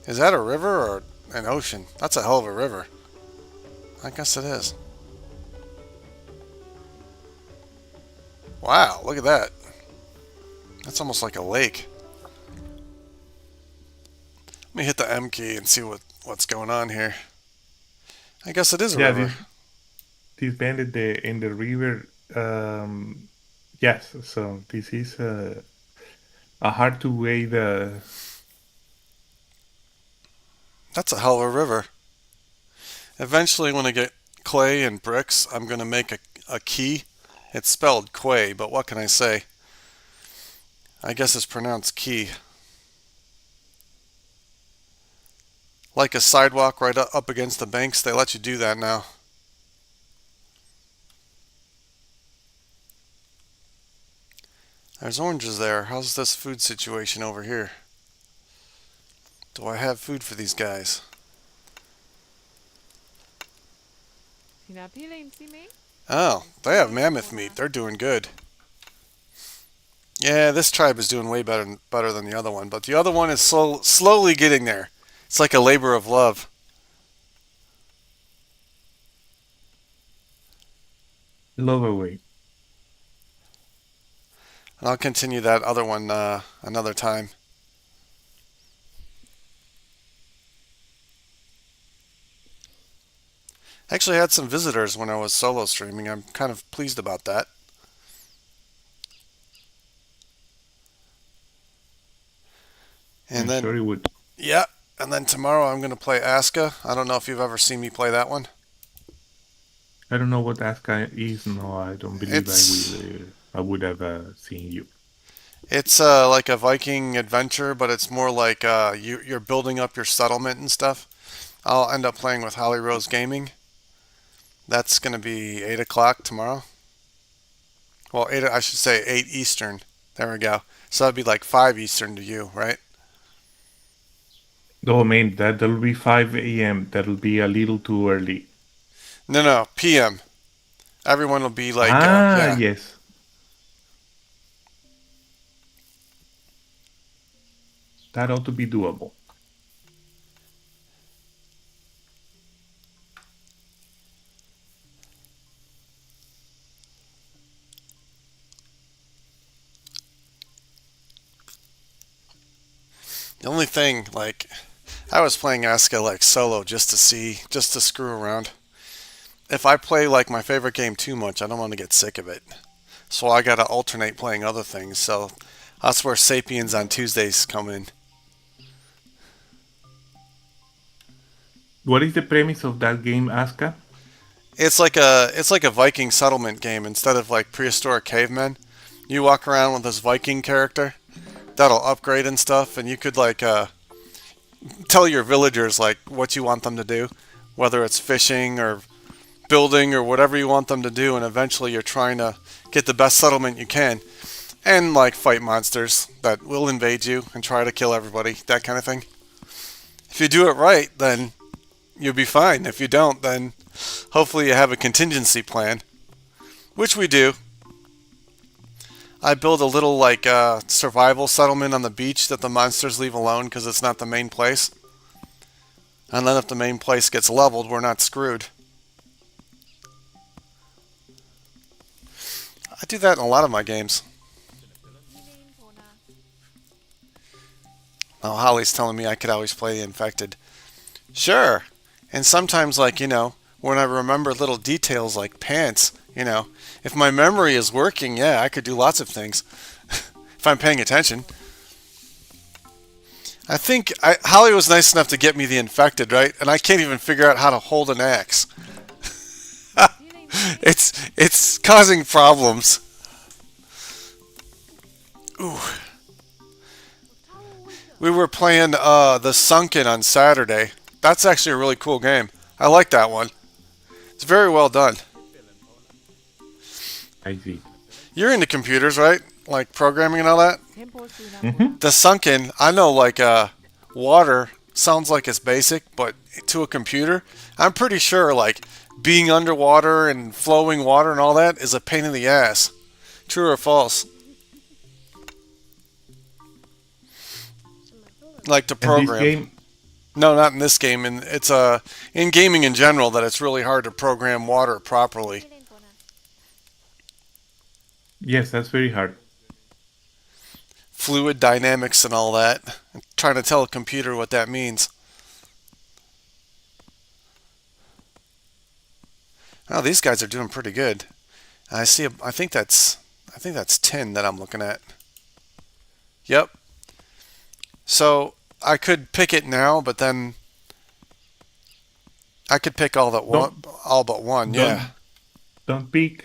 Is that a river or an ocean? That's a hell of a river. I guess it is. Wow, look at that. That's almost like a lake. Let me hit the M key and see what's going on here. I guess it is a yeah. river. This bend in the river. Yes. So this is a hard to wade. That's a hell of a river. Eventually, when I get clay and bricks, I'm going to make a key. It's spelled quay, but what can I say? I guess it's pronounced key. Like a sidewalk right up against the banks, they let you do that now. There's oranges there. How's this food situation over here? Do I have food for these guys? Oh, they have mammoth meat. They're doing good. Yeah, this tribe is doing way better than the other one, but the other one is slowly getting there. It's like a labor of love. Love away. And I'll continue that other one another time. I actually had some visitors when I was solo streaming. I'm kind of pleased about that. And I'm then, sure it would. yeah, and then tomorrow I'm going to play Aska. I don't know if you've ever seen me play that one. I don't know what Aska is. No, I don't believe I will. It's I would have seen you. it's like a Viking adventure, but it's more like you're building up your settlement and stuff. I'll end up playing with Holly Rose Gaming. That's going to be 8 o'clock tomorrow. Well, I should say 8 Eastern. There we go. So that'd be like 5 Eastern to you, right? Oh man, that'll be 5 a.m. That'll be a little too early. No, no, PM. Everyone will be like, Ah, yeah. yes. That ought to be doable. The only thing, like, I was playing Aska like solo just to see, just to screw around. If I play like my favorite game too much, I don't want to get sick of it. So I gotta alternate playing other things. So that's where Sapiens on Tuesdays come in. What is the premise of that game, Aska? It's like a Viking settlement game instead of like prehistoric cavemen. You walk around with this Viking character that'll upgrade and stuff, and you could like tell your villagers like what you want them to do, whether it's fishing or building or whatever you want them to do, and eventually you're trying to get the best settlement you can and like fight monsters that will invade you and try to kill everybody, that kind of thing. If you do it right, then you'll be fine. If you don't, then hopefully you have a contingency plan, which we do. I build a little like survival settlement on the beach that the monsters leave alone because it's not the main place. And then if the main place gets leveled, we're not screwed. I do that in a lot of my games. Oh, Holly's telling me I could always play the infected. Sure. And sometimes, like, when I remember little details like pants, if my memory is working, yeah, I could do lots of things if I'm paying attention. Holly was nice enough to get me the infected, right? And I can't even figure out how to hold an axe. It's causing problems. Ooh. We were playing the Sunken on Saturday. That's actually a really cool game. I like that one. It's very well done. I see. You're into computers, right? Like programming and all that? Hmm. The Sunken, I know like water sounds like it's basic, but to a computer, I'm pretty sure like being underwater and flowing water and all that is a pain in the ass. True or false? Like to And this program. game, No, not in this game. And it's in gaming in general that it's really hard to program water properly. yes, that's very hard. Fluid dynamics and all that. I'm trying to tell a computer what that means. Oh, these guys are doing pretty good. I see. I think that's tin that I'm looking at. Yep. So I could pick it now, but then I could pick Don't all but one. Yeah. don't don't pick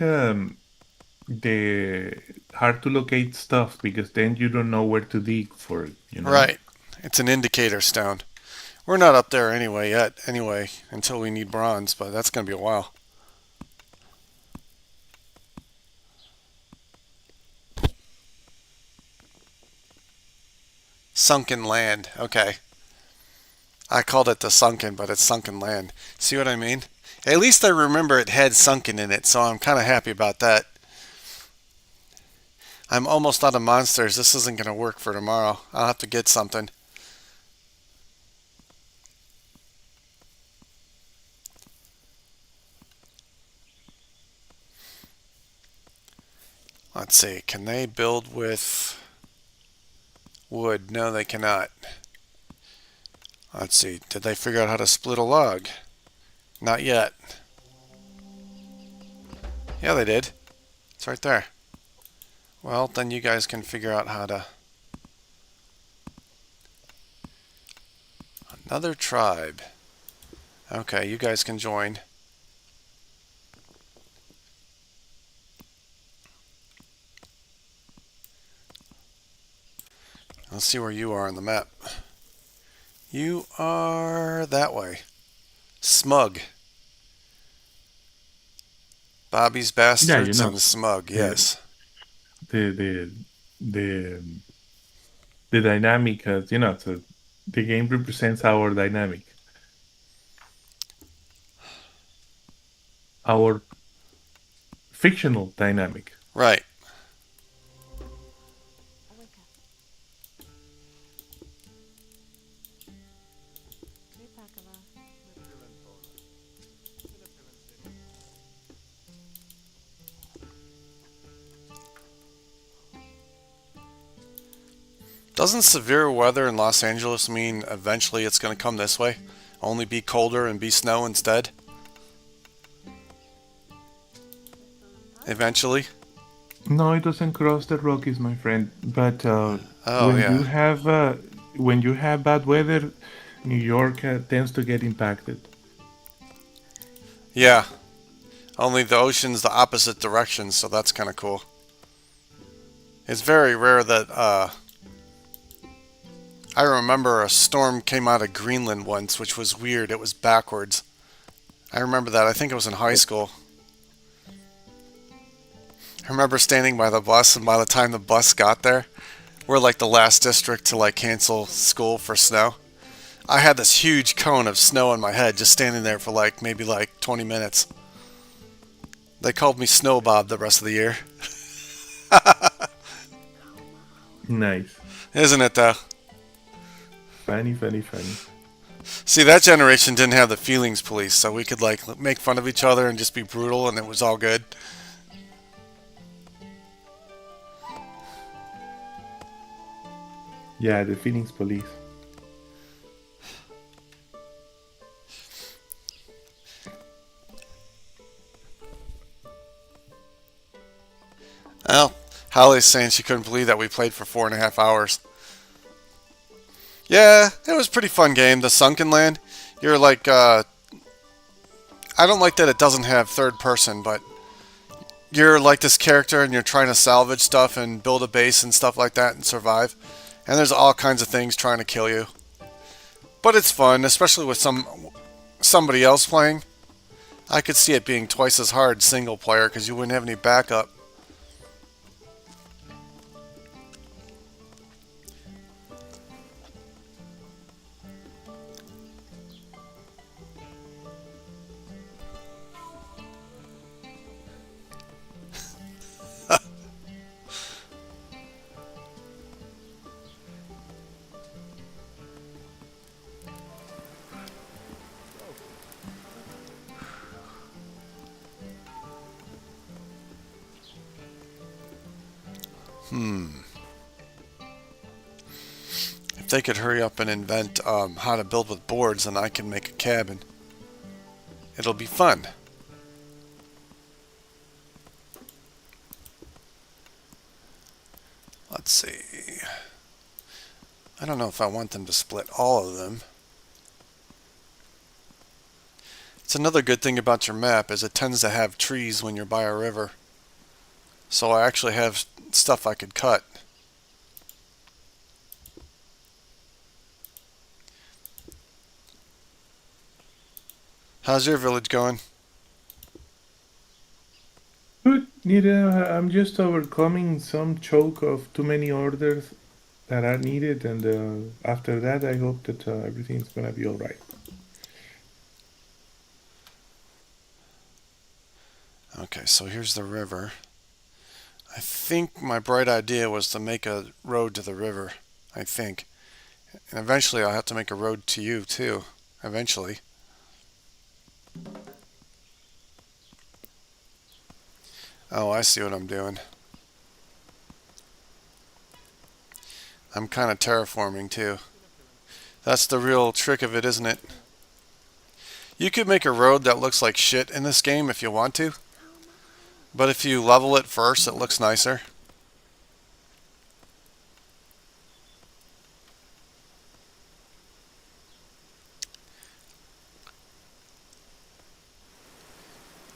the hard to locate stuff because then you don't know where to dig for it, you know? Right. It's an indicator stone. We're not up there anyway yet. Anyway, until we need bronze, but that's gonna be a while. Sunken land. Okay. I called it the sunken, but it's sunken land. See what I mean? At least I remember it had sunken in it, so I'm kind of happy about that. I'm almost out of monsters. This isn't going to work for tomorrow. I'll have to get something. Let's see. Can they build with wood? No, they cannot. Let's see. Did they figure out how to split a log? Not yet. Yeah, they did. It's right there. Well, then you guys can figure out how to... Another tribe. Okay, you guys can join. Let's see where you are on the map. You are that way. Smug. Bobby's Yeah, Bastards and Smug, the yes. the the the the dynamic, so the game represents our dynamic, our fictional dynamic. Right. Doesn't severe weather in Los Angeles mean eventually it's going to come this way? Only be colder and be snow instead? Eventually? No, it doesn't cross the Rockies, my friend. But Oh, when you yeah. have bad weather, New York tends to get impacted. Yeah. Only the ocean's the opposite direction, so that's kind of cool. It's very rare that, I remember a storm came out of Greenland once, which was weird. It was backwards. I remember that. I think it was in high school. I remember standing by the bus, and by the time the bus got there, we're like the last district to like cancel school for snow. I had this huge cone of snow on my head just standing there for like maybe like 20 minutes. They called me Snow Bob the rest of the year. Nice, Isn't it though? funny, funny, funny. See, that generation didn't have the feelings police, so we could like make fun of each other and just be brutal and it was all good. Yeah, the Phoenix Police. Well, Holly's saying she couldn't believe that we played for 4.5 hours. Yeah, it was a pretty fun game. The Sunken Land. You're like, I don't like that it doesn't have third person, but you're like this character and you're trying to salvage stuff and build a base and stuff like that and survive. And there's all kinds of things trying to kill you. But it's fun, especially with somebody else playing. I could see it being twice as hard single player because you wouldn't have any backup. If they could hurry up and invent how to build with boards, then I can make a cabin. It'll be fun. Let's see. I don't know if I want them to split all of them. It's another good thing about your map is it tends to have trees when you're by a river. So I actually have stuff I could cut. How's your village going? Good. I'm just overcoming some choke of too many orders that are needed, and after that, I hope that everything's gonna be all right. Okay, so here's the river. I think my bright idea was to make a road to the river. I think. And eventually I'll have to make a road to you too. Eventually. Oh, I see what I'm doing. I'm kind of terraforming too. That's the real trick of it, isn't it? You could make a road that looks like shit in this game if you want to. But if you level it first, it looks nicer.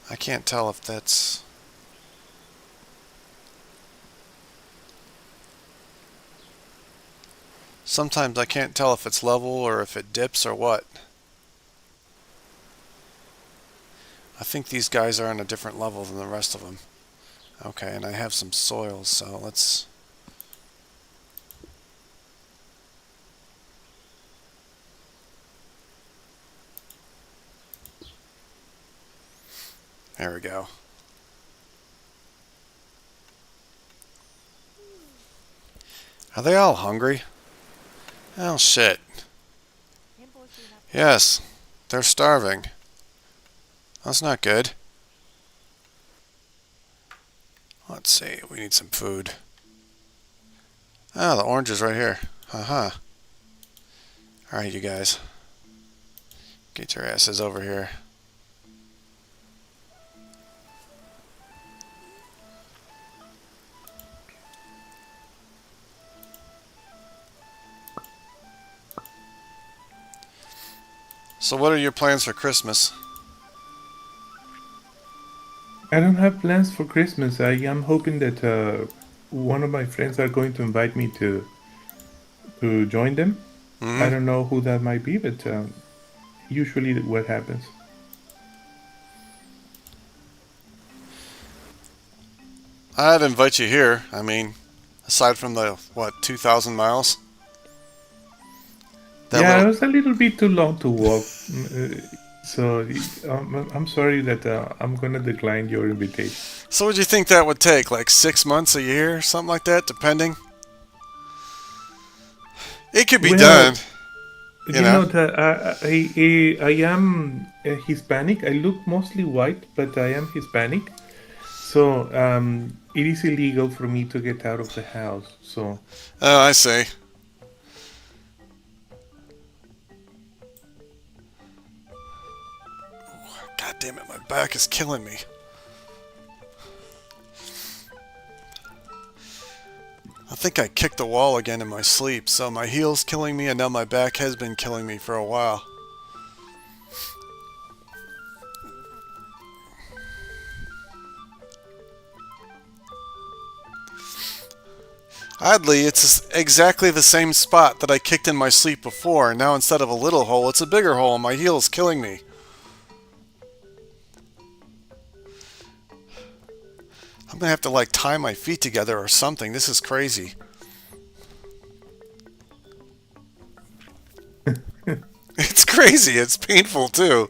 I can't tell if that's... Sometimes I can't tell if it's level or if it dips or what. I think these guys are on a different level than the rest of them. Okay, and I have some soil, so let's... There we go. Are they all hungry? Oh shit. Yes, they're starving. That's not good. Let's see, we need some food. Ah, the orange is right here. Haha. Alright, you guys. Get your asses over here. So what are your plans for Christmas? I don't have plans for Christmas. I am hoping that one of my friends are going to invite me to join them. I Hmm. don't know who that might be, but usually what happens. I'd invite you here. I mean, aside from the, what, 2,000 miles? That Yeah, it little... was a little bit too long to walk. So I'm sorry that I'm gonna decline your invitation. So what do you think that would take? Like 6 months, a year, something like that, depending? It could be Well, done, you you know? know that I am Hispanic. I look mostly white, but I am Hispanic. So it is illegal for me to get out of the house. So Oh, I see. damn it, my back is killing me. I think I kicked the wall again in my sleep, so my heel's killing me and now my back has been killing me for a while. Oddly, it's exactly the same spot that I kicked in my sleep before, and now instead of a little hole, it's a bigger hole and my heel's killing me. I'm gonna have to like tie my feet together or something. This is crazy. It's crazy. It's painful too.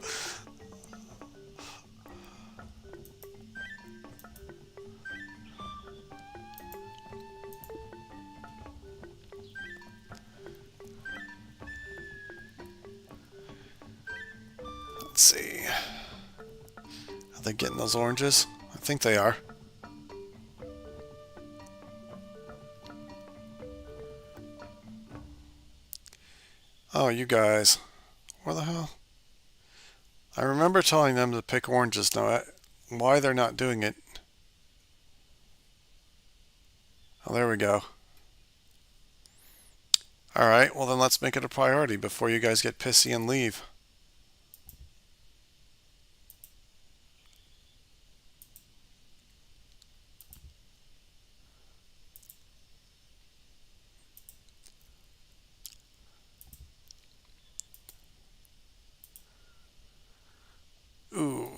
Let's see. Are they getting those oranges? I think they are. Oh, you guys. Where the hell? I remember telling them to pick oranges. Now, why they're not doing it? Oh, there we go. Alright, well then let's make it a priority before you guys get pissy and leave. Ooh.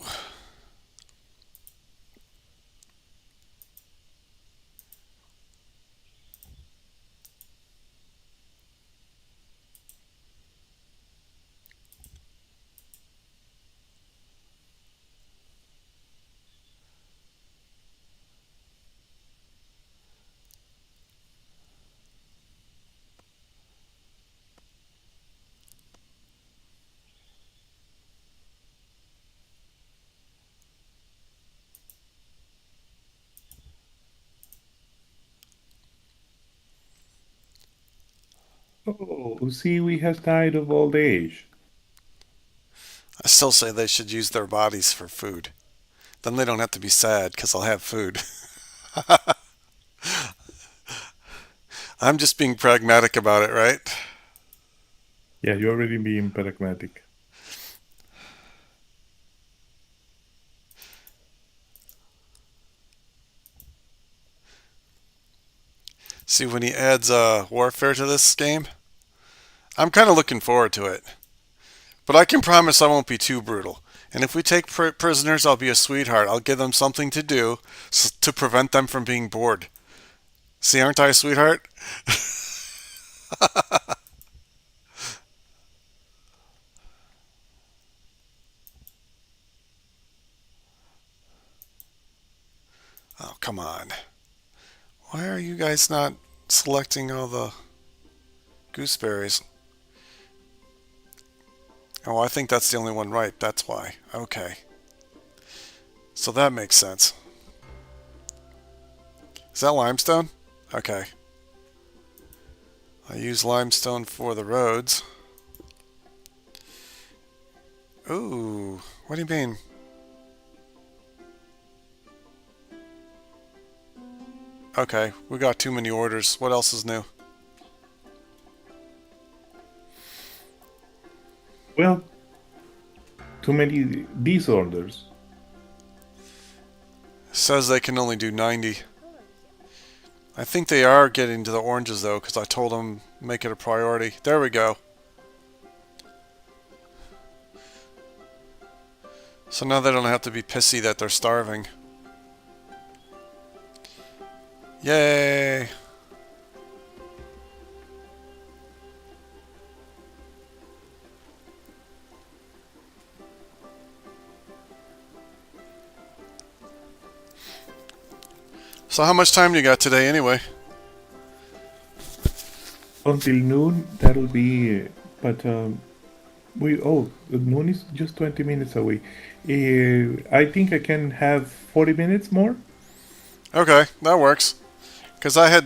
Oh, see, we have died of old age. I still say they should use their bodies for food. Then they don't have to be sad because I'll have food. I'm just being pragmatic about it, right? Yeah, you're already being pragmatic. See, when he adds warfare to this game, I'm kind of looking forward to it. But I can promise I won't be too brutal. And if we take prisoners, I'll be a sweetheart. I'll give them something to do to prevent them from being bored. See, aren't I a sweetheart? Oh, come on. Why are you guys not selecting all the gooseberries? Oh, I think that's the only one right. That's why. Okay. So that makes sense. Is that limestone? Okay. I use limestone for the roads. Ooh, what do you mean? Okay, we got too many orders. What else is new? Well, too many disorders. Says they can only do 90. I think they are getting to the oranges though, because I told them make it a priority. There we go. So now they don't have to be pissy that they're starving. Yay! So how much time do you got today anyway? Until noon, that'll be. But noon is just 20 minutes away. I think I can have 40 minutes more. Okay, that works. Because I had...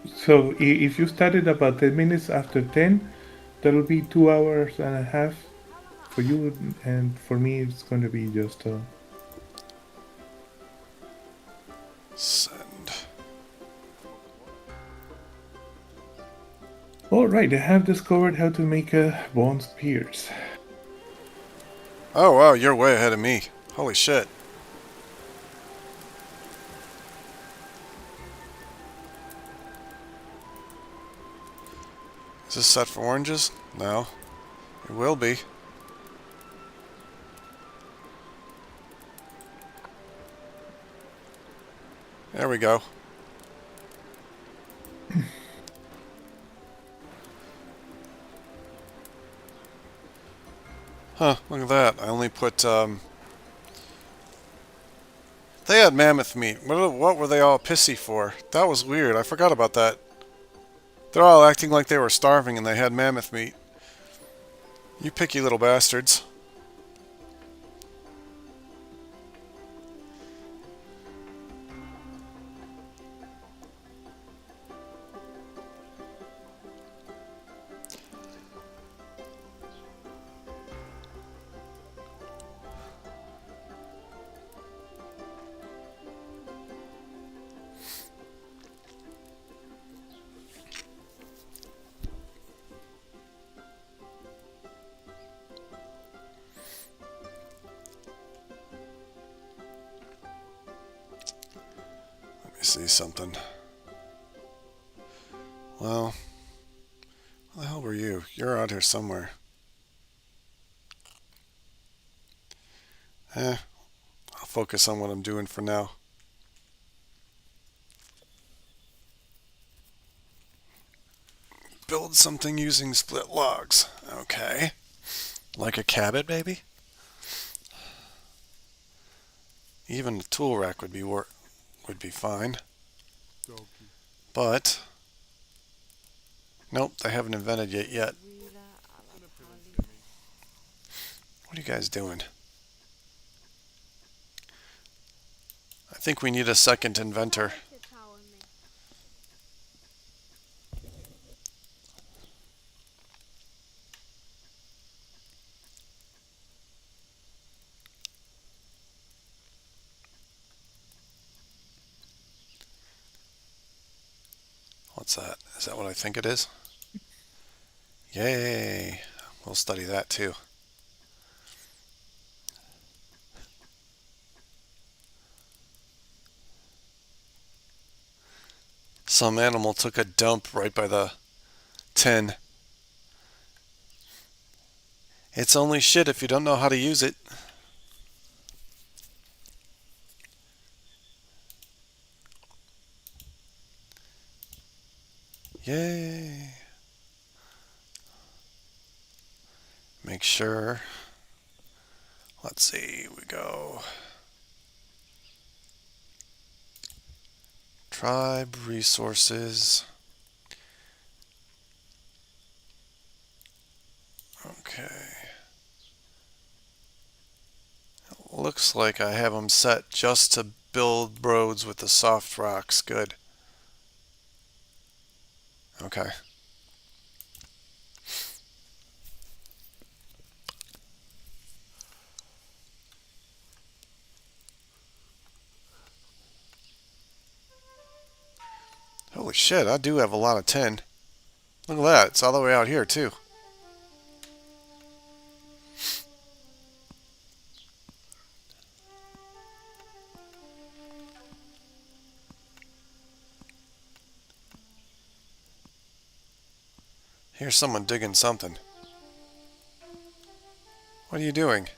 So if you started about 10 minutes after 10, that'll be 2 hours and a half for you, and for me, it's going to be just. Send. All right, I have discovered how to make bone spears. Oh wow, you're way ahead of me. Holy shit. Is this set for oranges? No. It will be. There we go. Huh, look at that. I only put, They had mammoth meat. What were they all pissy for? That was weird. I forgot about that. They're all acting like they were starving and they had mammoth meat. You picky little bastards. Let me see something. Well, where the hell were you? You're out here somewhere. I'll focus on what I'm doing for now. Build something using split logs. Okay. Like a cabin, maybe? Even a tool rack would be fine. But nope, they haven't invented it yet. What are you guys doing? I think we need a second inventor. What's that? Is that what I think it is? Yay! We'll study that too. Some animal took a dump right by the tin. It's only shit if you don't know how to use it. Yay! Make sure. Let's see, we go. Tribe resources. Okay. Looks like I have them set just to build roads with the soft rocks. Good. Okay. Holy shit, I do have a lot of tin. Look at that, it's all the way out here too. Here's someone digging something. What are you doing?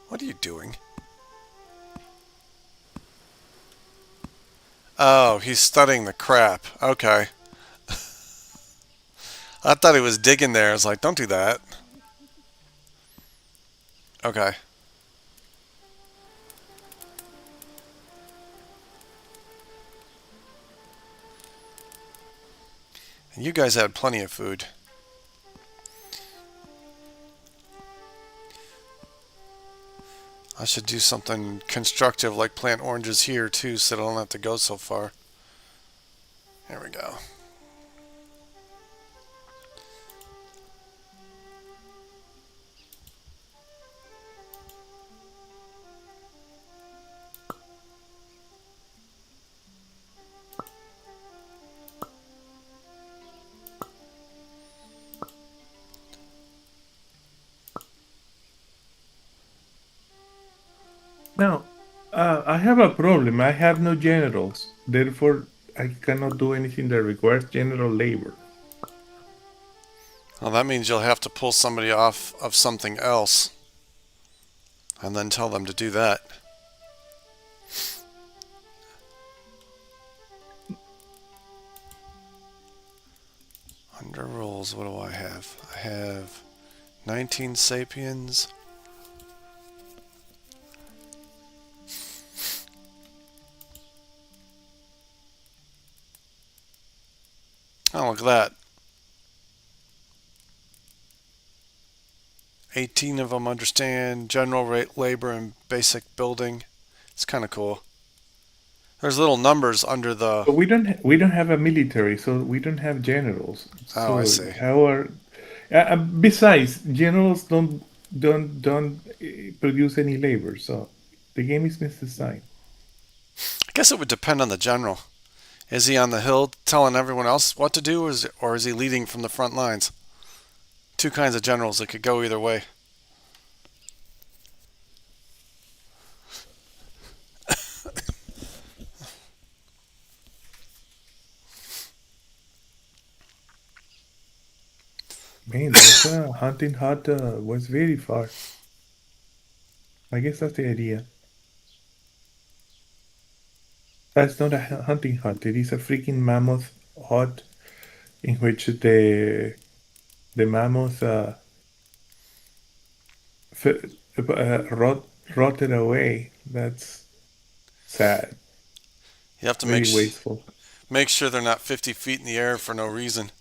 What are you doing? Oh, he's studying the crap. Okay. I thought he was digging there. I was like, don't do that. Okay. And you guys had plenty of food. I should do something constructive like plant oranges here too so I don't have to go so far. There we go. Now, I have a problem. I have no generals. Therefore, I cannot do anything that requires general labor. Well, that means you'll have to pull somebody off of something else and then tell them to do that. Under rules, what do I have? I have 19 Sapiens. Oh, look at that. 18 of them understand general rate labor and basic building. It's kind of cool. There's little numbers under the. But we don't have a military, so we don't have generals. Oh, I So see. how are besides generals don't produce any labor, so the game is misdesigned. I guess it would depend on the general. Is he on the hill telling everyone else what to do, or is he leading from the front lines? Two kinds of generals that could go either way. Man, that's hunting hut was very far. I guess that's the idea. That's not a hunting hut. It is a freaking mammoth hut in which the mammoth rotted away. That's sad. You have to Very wasteful. make sure they're not 50 feet in the air for no reason.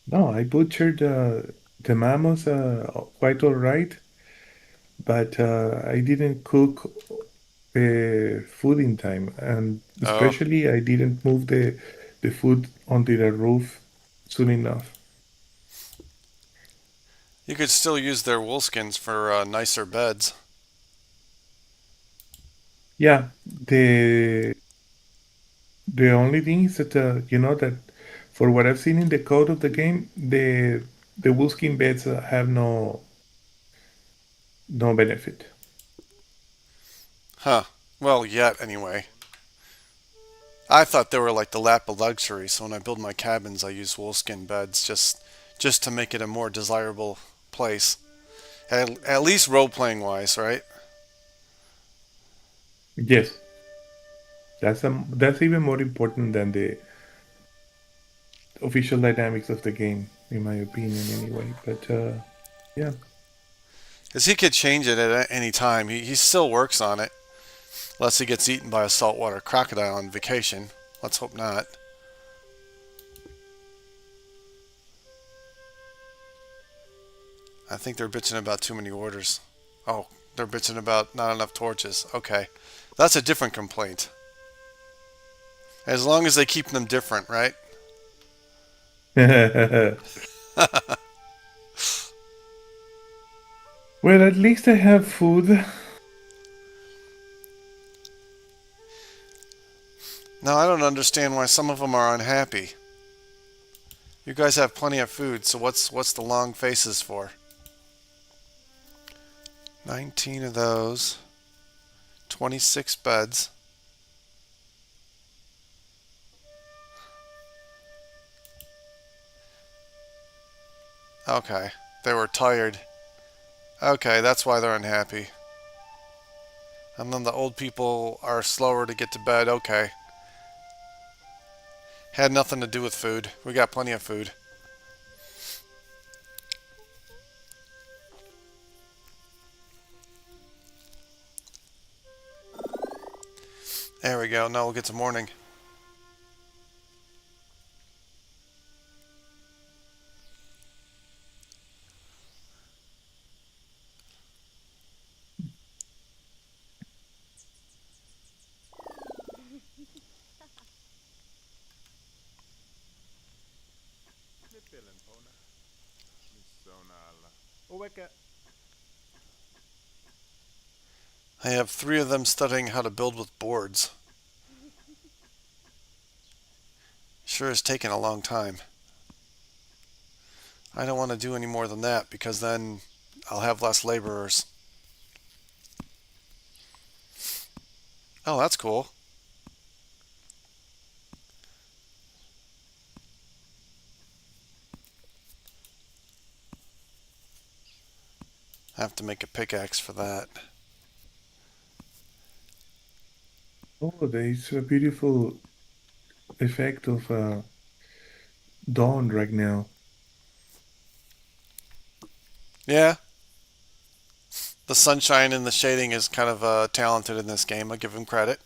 No, I butchered the mammoth quite all right, but I didn't cook the food in time, and Oh, especially I didn't move the food onto the roof soon enough. you could still use their wool skins for nicer beds. Yeah, the only thing is that you know that for what I've seen in the code of the game, the wolfskin beds have no benefit. Huh. Well, yet anyway. I thought they were like the lap of luxury, so when I build my cabins, I use woolskin beds just to make it a more desirable place. At least role playing wise, right? Yes, that's even more important than the official dynamics of the game, in my opinion, anyway. But yeah, Because he could change it at any time. He still works on it, unless he gets eaten by a saltwater crocodile on vacation. Let's hope not. I think they're bitching about too many orders. Oh, they're bitching about not enough torches. Okay. That's a different complaint. As long as they keep them different, right? well, at least I have food. Now, I don't understand why some of them are unhappy. You guys have plenty of food, so what's the long faces for? 19 of those. 26 beds. Okay. They were tired. Okay, that's why they're unhappy. And then the old people are slower to get to bed. Okay. Had nothing to do with food. We got plenty of food. There we go. Now we'll get to morning. I have 3 of them studying how to build with boards. Sure has taken a long time. I don't want to do any more than that because then I'll have less laborers. Oh, that's cool. I have to make a pickaxe for that. Oh, there is a beautiful effect of dawn right now. Yeah, the sunshine and the shading is kind of talented in this game. I give him credit.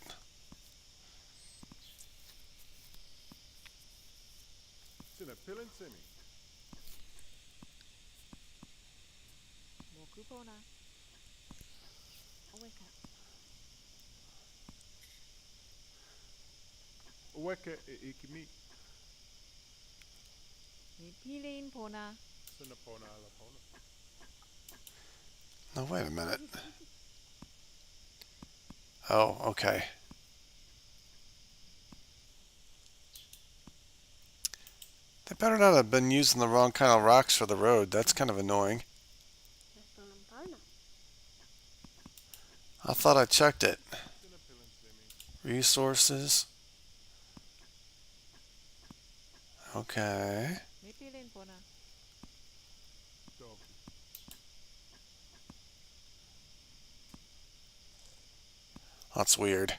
No, wait a minute. Oh, okay. They better not have been using the wrong kind of rocks for the road. That's kind of annoying. I thought I checked it. Resources. Okay. That's weird.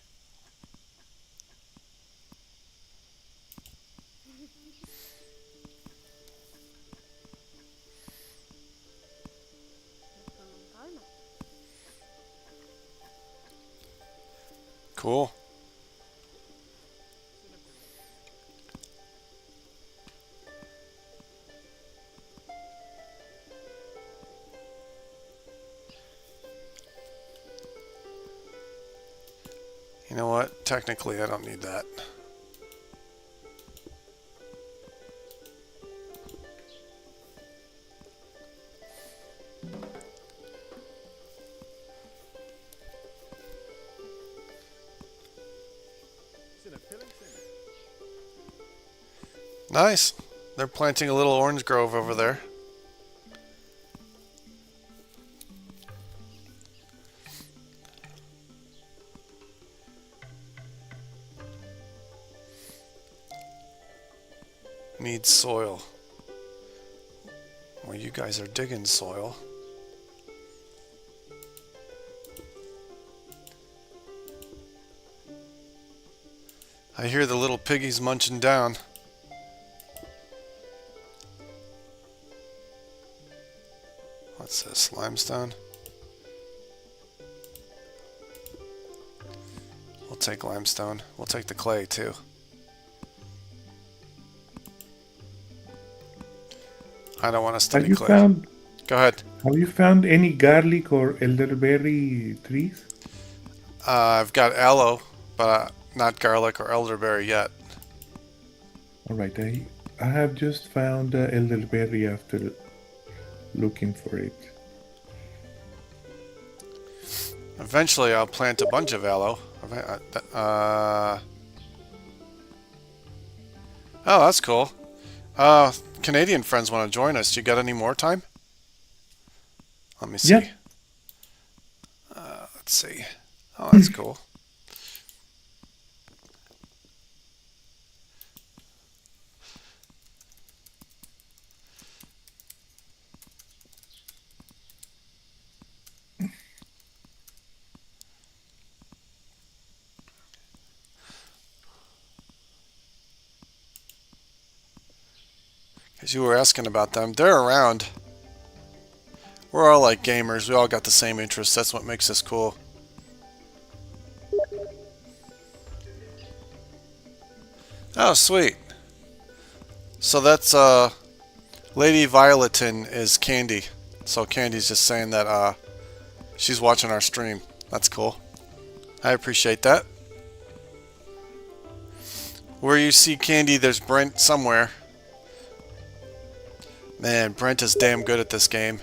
Cool. You know what? Technically, I don't need that. Nice. They're planting a little orange grove over there. Needs soil. Well, you guys are digging soil. I hear the little piggies munching down. What's this? Limestone? We'll take limestone. We'll take the clay too. I don't want to study clay. Go ahead. Have you found any garlic or elderberry trees? I've got aloe, but not garlic or elderberry yet. All right, I have just found elderberry after looking for it. Eventually, I'll plant a bunch of aloe. Oh, that's cool. Canadian friends want to join us. You got any more time? Let me see. Yep. Let's see. Oh, that's cool. Because you were asking about them. They're around. We're all like gamers. We all got the same interests. That's what makes us cool. Oh, sweet. So that's, Lady Violeton is Candy. So Candy's just saying that, she's watching our stream. That's cool. I appreciate that. Where you see Candy, there's Brent somewhere. Man, Brent is damn good at this game.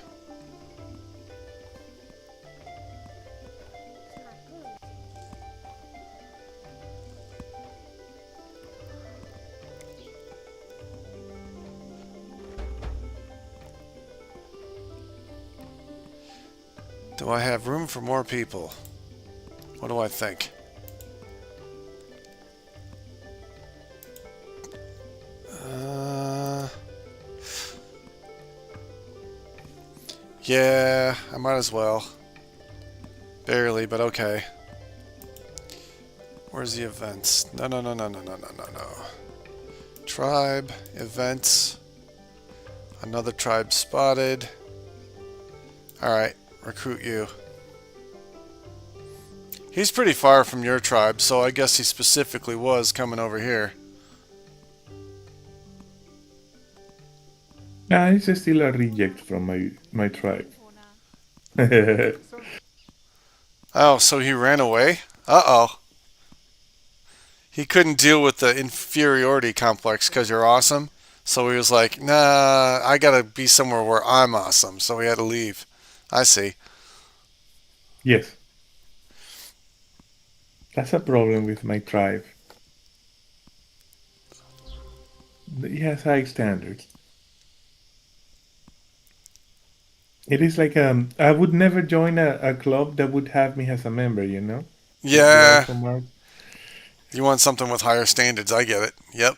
Do I have room for more people? What do I think? Uh, yeah, I might as well. Barely, but okay. Where's the events? No, no, no, no, no, no, no, no, no. Tribe, events. Another tribe spotted. Alright, recruit you. He's pretty far from your tribe, so I guess he specifically was coming over here. Ah, it's still a reject from my tribe. Oh, so he ran away? Uh-oh. He couldn't deal with the inferiority complex because you're awesome. So he was like, nah, I gotta be somewhere where I'm awesome. So he had to leave. I see. Yes. That's a problem with my tribe. It has high standards. It is like I would never join a club that would have me as a member, you know? The Yeah, auto mark. you want something with higher standards. I get it. Yep.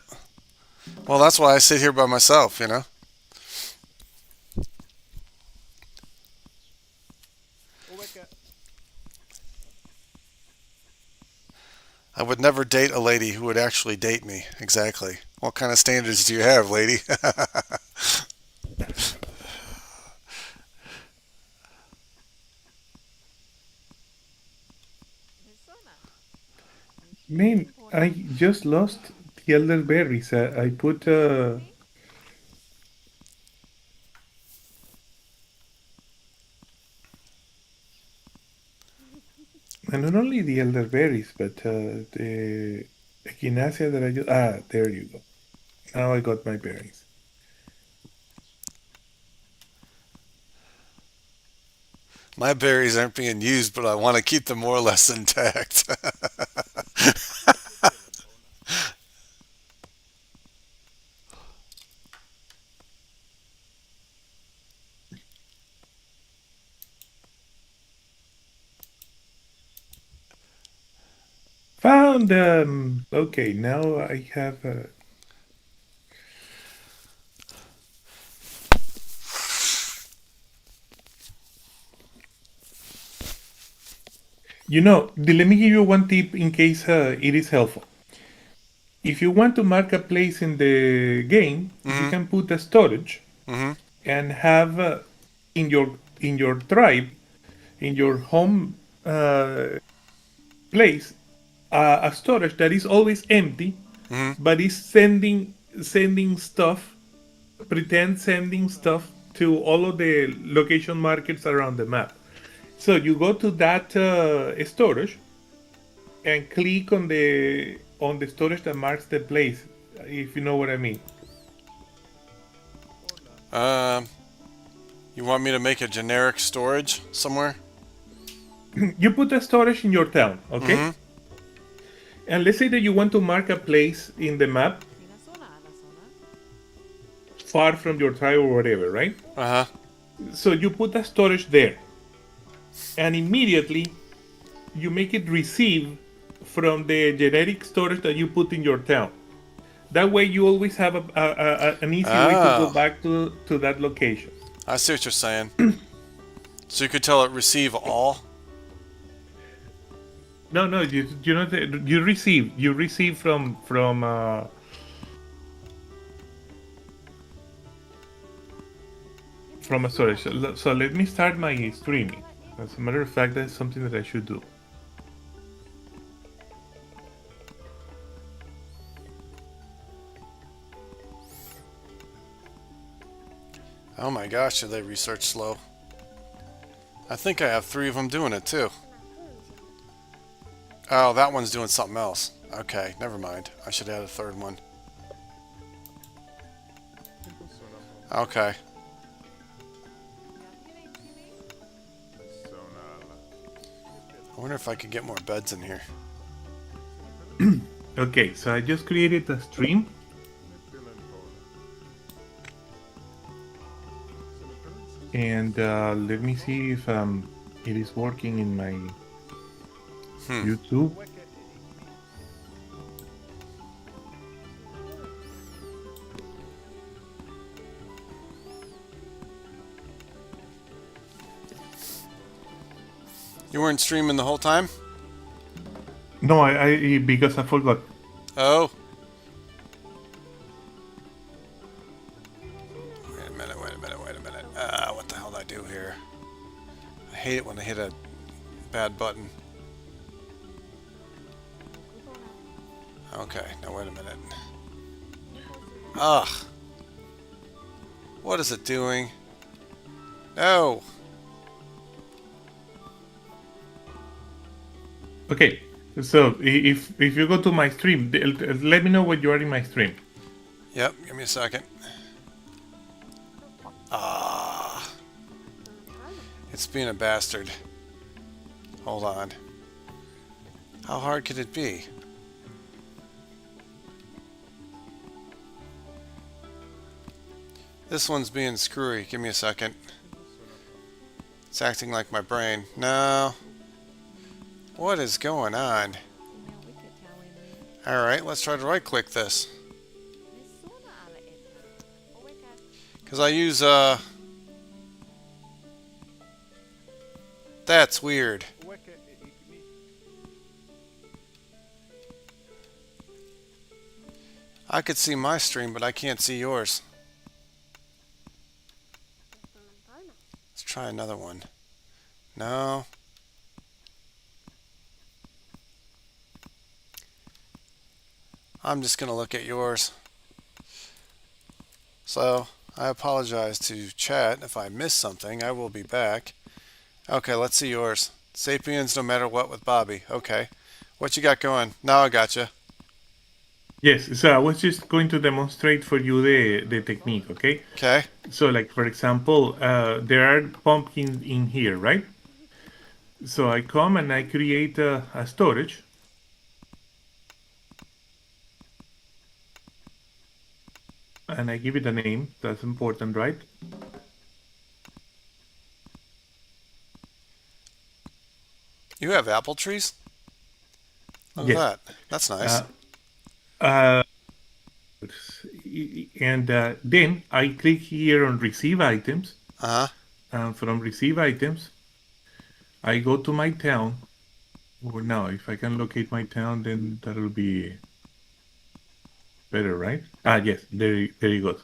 Well, that's why I sit here by myself, you know? I would never date a lady who would actually date me. Exactly. What kind of standards do you have, lady? Man, I just lost the elderberries. I put and not only the elderberries, but the echinacea that I just there you go. Now I got my berries. My berries aren't being used, but I want to keep them more or less intact. Found okay, now I have let me give you one tip in case it is helpful. If you want to mark a place in the game, you Mm-hmm. can put a storage Mm-hmm. and have in your tribe, in your home place, a storage that is always empty, Mm-hmm. but is sending stuff, pretend sending stuff to all of the location markers around the map. So you go to that storage and click on the storage that marks the place, if you know what I mean. Um, you want me to make a generic storage somewhere? You put a storage in your town, okay? Mm-hmm. And let's say that you want to mark a place in the map far from your tribe or whatever, right? Uh-huh. So you put a storage there, and immediately you make it receive from the generic storage that you put in your town. That way, you always have an easy way to go Oh, back to that location. I see what you're saying. So you could tell it receive all? No, no, you receive from a storage. So let me start my streaming. As a matter of fact, that's something that I should do. Oh my gosh, did they research slow? I think I have 3 of them doing it too. Oh, that one's doing something else. Okay, never mind. I should add a third one. Okay. wonder if I could get more beds in here. Okay, so I just created a stream. And let me see if it is working in my YouTube. You weren't streaming the whole time? No, I because I forgot. Oh. Wait a minute, wait a minute, wait a minute. What the hell did I do here? I hate it when I hit a bad button. Okay, now wait a minute. Ugh. What is it doing? No. Okay, so if you go to my stream, let me know when you are in my stream. Yep, give me a second. Ah. It's being a bastard. Hold on. How hard could it be? This one's being screwy. Give me a second. It's acting like my brain. No. What is going on? Alright, let's try to right click this. Because I use, that's weird. I could see my stream, but I can't see yours. Let's try another one. No. I'm just going to look at yours. So, I apologize to chat if I miss something. I will be back. Okay, let's see yours. Sapiens no matter what with Bobby. Okay. What you got going? Now I got you. Yes, so I was just going to demonstrate for you the technique, okay? Okay. So, like for example, there are pumpkins in here, right? So I come and I create a storage. And I give it a name. That's important, right? You have apple trees? Look Yes. at that. That's nice. Uh, and then I click here on receive items. Uh-huh. And from receive items, I go to my town. Well, now, if I can locate my town, then that'll be better, right? Ah, yes, there it goes.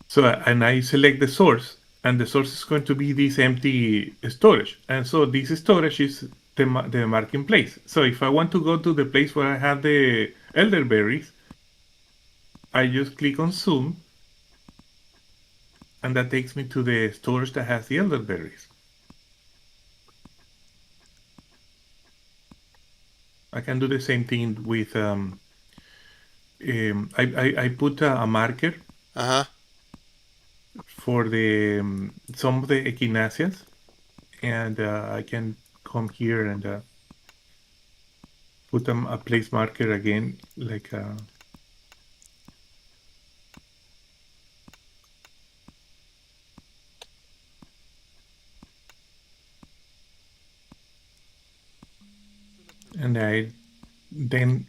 So, and I select the source, and the source is going to be this empty storage. And so this storage is the marking place. So if I want to go to the place where I have the elderberries, I just click on zoom, and that takes me to the storage that has the elderberries. I can do the same thing with, I put a marker Uh-huh. for the some of the echinaceas, and I can come here and put a place marker again, like and I then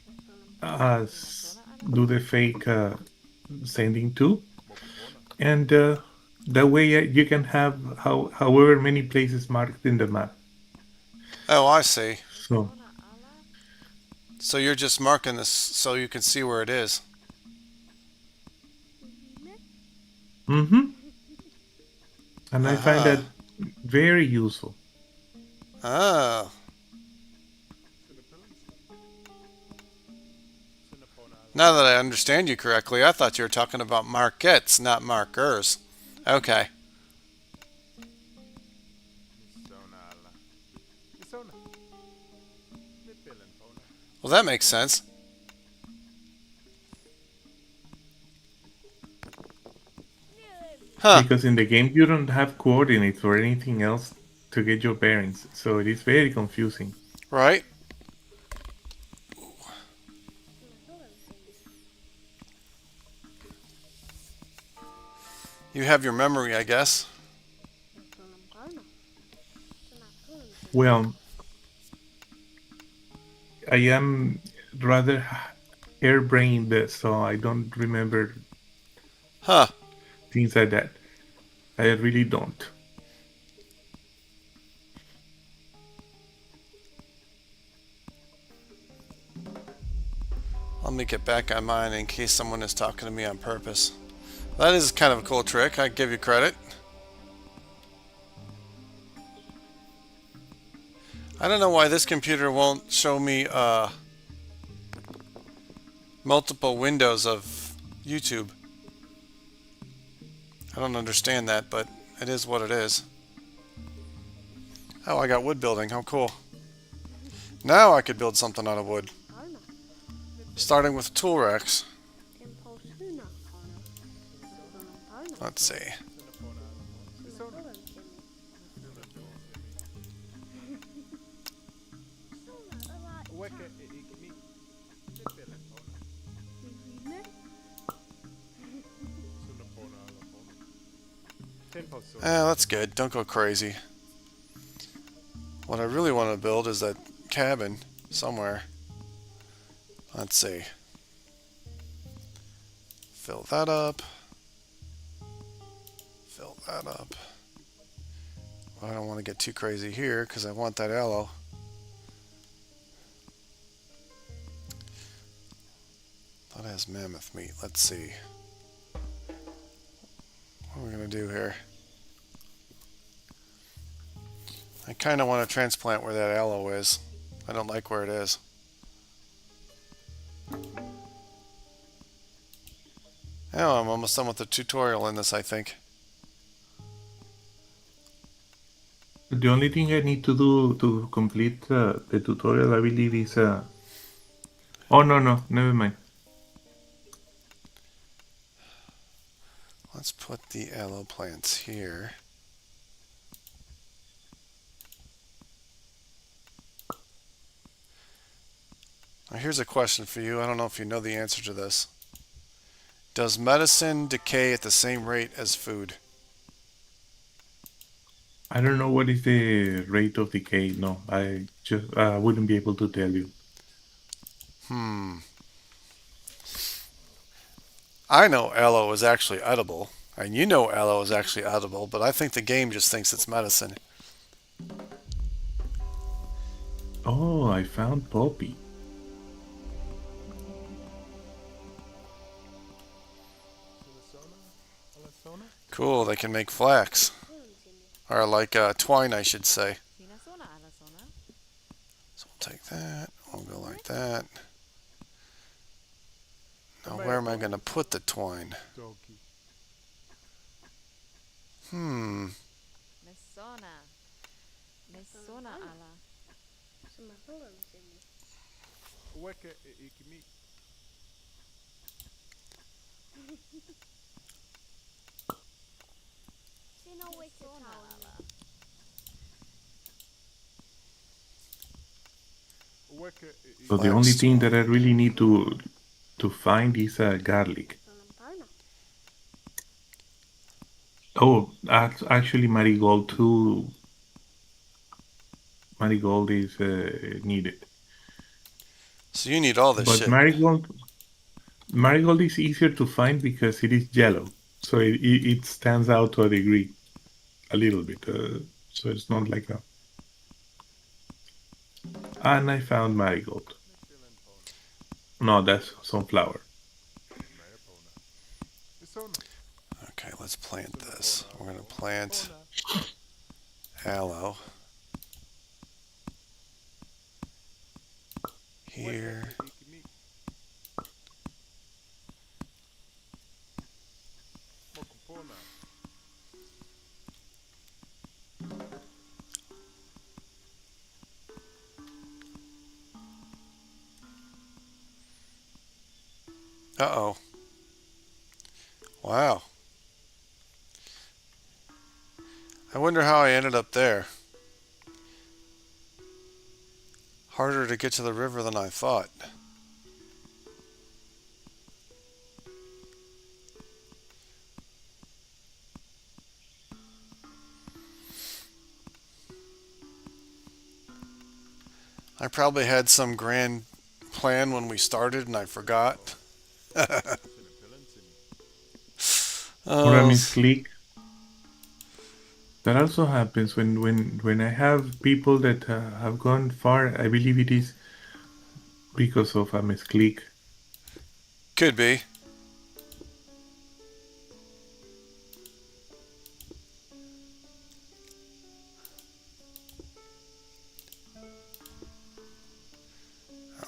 do the fake sending to, and that way you can have however many places marked in the map. Oh, I see. So So you're just marking this so you can see where it is. and I find Uh-huh. that very useful. Oh. Now that I understand you correctly, I thought you were talking about markets, not markers. Okay. Well, that makes sense. Huh. Because in the game you don't have coordinates or anything else to get your bearings. So it is very confusing. Right? You have your memory, I guess. Well, I am rather harebrained, so I don't remember Huh. things like that. I really don't. Let me get back on mine in case someone is talking to me on purpose. That is kind of a cool trick. I give you credit. I don't know why this computer won't show me multiple windows of YouTube. I don't understand that, but it is what it is. Oh, I got wood building. How cool. Now I could build something out of wood. Starting with tool racks. Let's see. That's good. Don't go crazy. What I really want to build is that cabin somewhere. Let's see. Fill that up. Fill that up. Well, I don't want to get too crazy here because I want that aloe. That has mammoth meat. Let's see. What are we going to do here? I kind of want to transplant where that aloe is. I don't like where it is. Oh, I'm almost done with the tutorial in this, I think. The only thing I need to do to complete the tutorial, I believe, is... Oh, no, never mind. Let's put the aloe plants here. Now here's a question for you. I don't know if you know the answer to this. Does medicine decay at the same rate as food? I don't know what is the rate of decay. No, I just wouldn't be able to tell you. I know aloe is actually edible, and you know aloe is actually edible, but I think the game just thinks it's medicine. Oh, I found poppy. Cool, they can make flax. Or like twine, I should say. So we'll take that, we'll go like that. Now where am I going to put the twine? Hmm. So the only Flax thing that I twine. really need to find is garlic. Oh, actually, marigold too. Marigold is needed, So you need all this but shit. marigold is easier to find because it is yellow, so it stands out to a degree, a little bit. So it's not like a. And I found marigold. No, that's sunflower. Okay, let's plant this. We're going to plant aloe here. Uh-oh. Wow. I wonder how I ended up there. Harder to get to the river than I thought. I probably had some grand plan when we started and I forgot. Or a Oh, misclick. That also happens when I have people that have gone far. I believe it is because of a misclick. could be.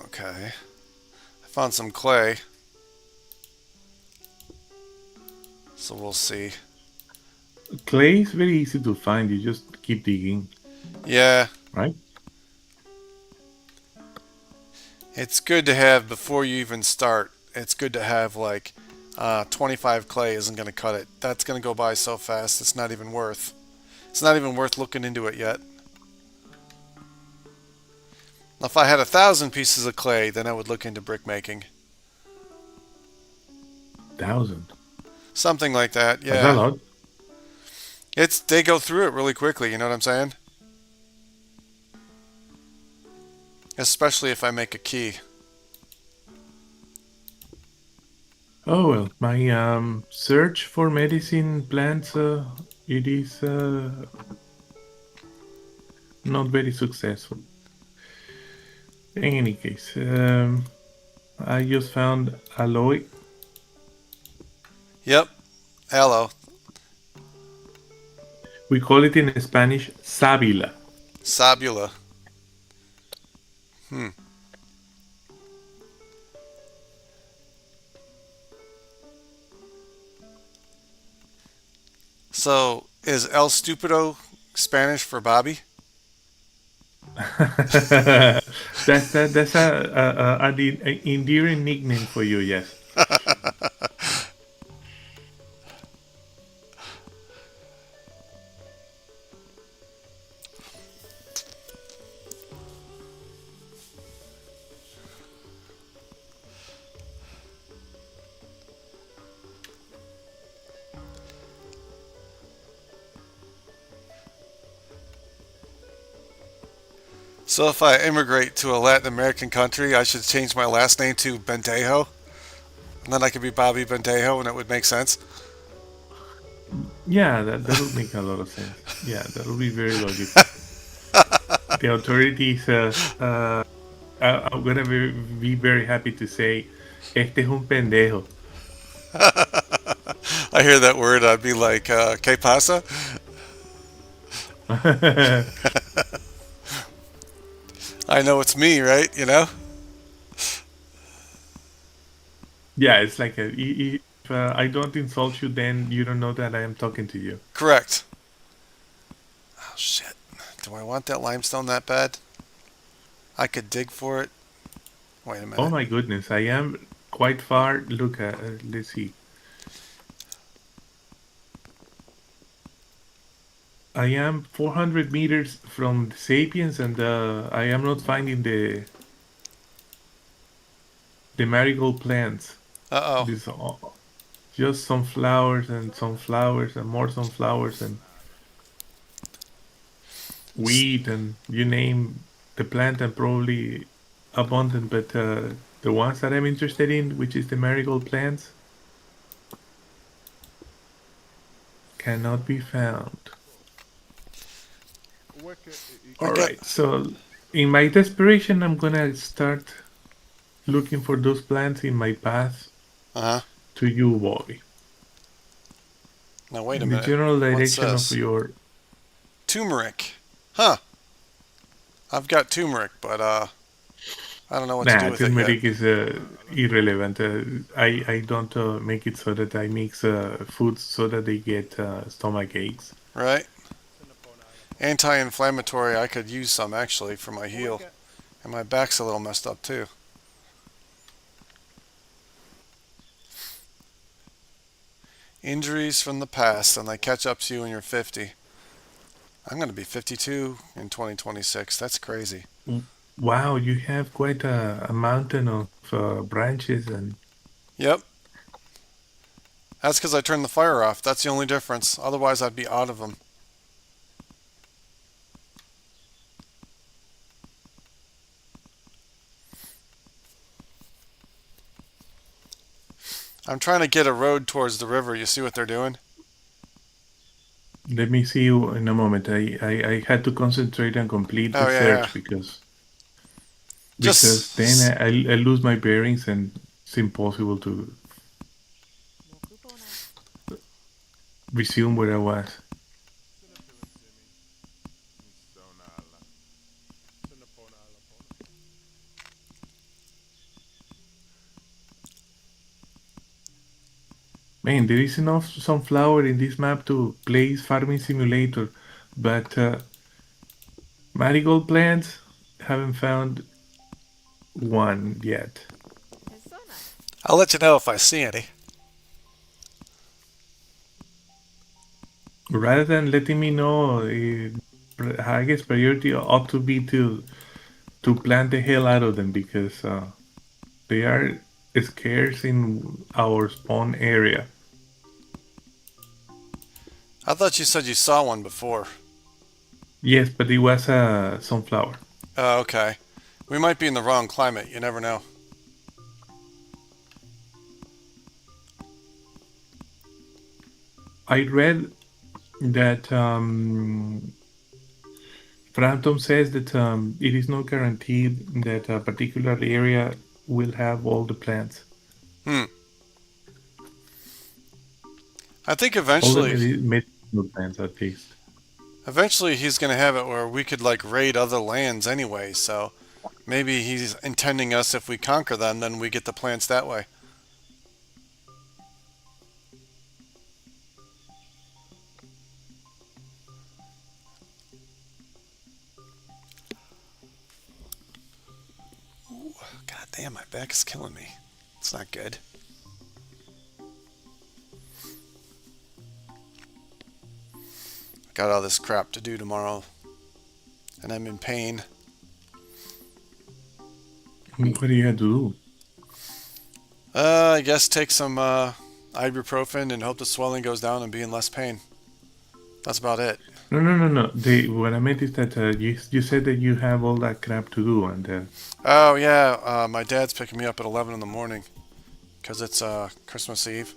Okay. I found some clay, so we'll see. Clay is very easy to find. You just keep digging, Yeah, right? it's good to have before you even start. It's good to have like 25 clay isn't going to cut it. That's going to go by so fast. It's not even worth. It's not even worth looking into it yet. If I had 1,000 pieces of clay, then I would look into brick making. 1,000. Something like that. That's a Yeah. lot. It's they go through it really quickly. You know what I'm saying? Especially if I make a key. Oh well, my search for medicine plants, it is not very successful. In any case, I just found aloe. Yep. Hello. We call it in Spanish sábila. Sabula. Hmm. So is El Stupido Spanish for Bobby? That's an endearing nickname for you, yes. So if I immigrate to a Latin American country, I should change my last name to Bentejo, and then I could be Bobby Bentejo, and it would make sense. Yeah, that would make a lot of sense. Yeah, that would be very logical. The authorities, I'm gonna be very happy to say, este es un pendejo. I hear that word, I'd be like, "Que pasa?" I know it's me, right? You know? Yeah, it's like if I don't insult you, then you don't know that I am talking to you. Correct. Oh shit. Do I want that limestone that bad? I could dig for it. Wait a Oh minute. my goodness, I am quite far. Look, let's see. I am 400 meters from the Sapiens, and I am not finding the marigold plants. Uh oh. This just some flowers and some flowers and more sunflowers and wheat and you name the plant and probably abundant. But the ones that I'm interested in, which is the marigold plants, cannot be found. I All got. right, so in my desperation, I'm gonna start looking for those plants in my path Uh huh. to you, Bobby. Now wait a In the minute. general What's direction of this? your. Turmeric. Huh. I've got turmeric, but I don't know what to Nah, do with it yet. turmeric is irrelevant. I don't make it so that I mix foods so that they get stomach aches. Right? Anti-inflammatory. I could use some actually for my heel, and my back's a little messed up too. Injuries from the past, and they catch up to you when you're 50. I'm going to be 52 in 2026. That's crazy. Wow, you have quite a mountain of branches and Yep, that's because I turned the fire off. That's the only difference. Otherwise, I'd be out of them. I'm trying to get a road towards the river. You see what they're doing? let me see you in a moment. I had to concentrate and complete the Oh, yeah, yeah. search because then Just. I lose my bearings and it's impossible to resume where I was. Man, there is enough sunflower in this map to play farming simulator, but marigold plants haven't found one yet. I'll let you know if I see any. Rather than letting me know, I guess priority ought to be to plant the hell out of them because they are scarce in our spawn area. I thought you said you saw one before. Yes, but it was a sunflower. Oh, okay. We might be in the wrong climate. You never know. I read that Frampton says that it is not guaranteed that a particular area will have all the plants, Hmm. I think all the eventually, medicinal plants at least. eventually he's gonna have it where we could like raid other lands anyway. So maybe he's intending us if we conquer them, then we get the plants that way. God damn, my back is killing me. It's not good. Got all this crap to do tomorrow, and I'm in pain. What do you have to do? I guess take some ibuprofen and hope the swelling goes down and be in less pain. That's about it. No, no, no, no. What I meant is that you said that you have all that crap to do, and Oh yeah, my dad's picking me up at 11 in the morning because it's Christmas Eve,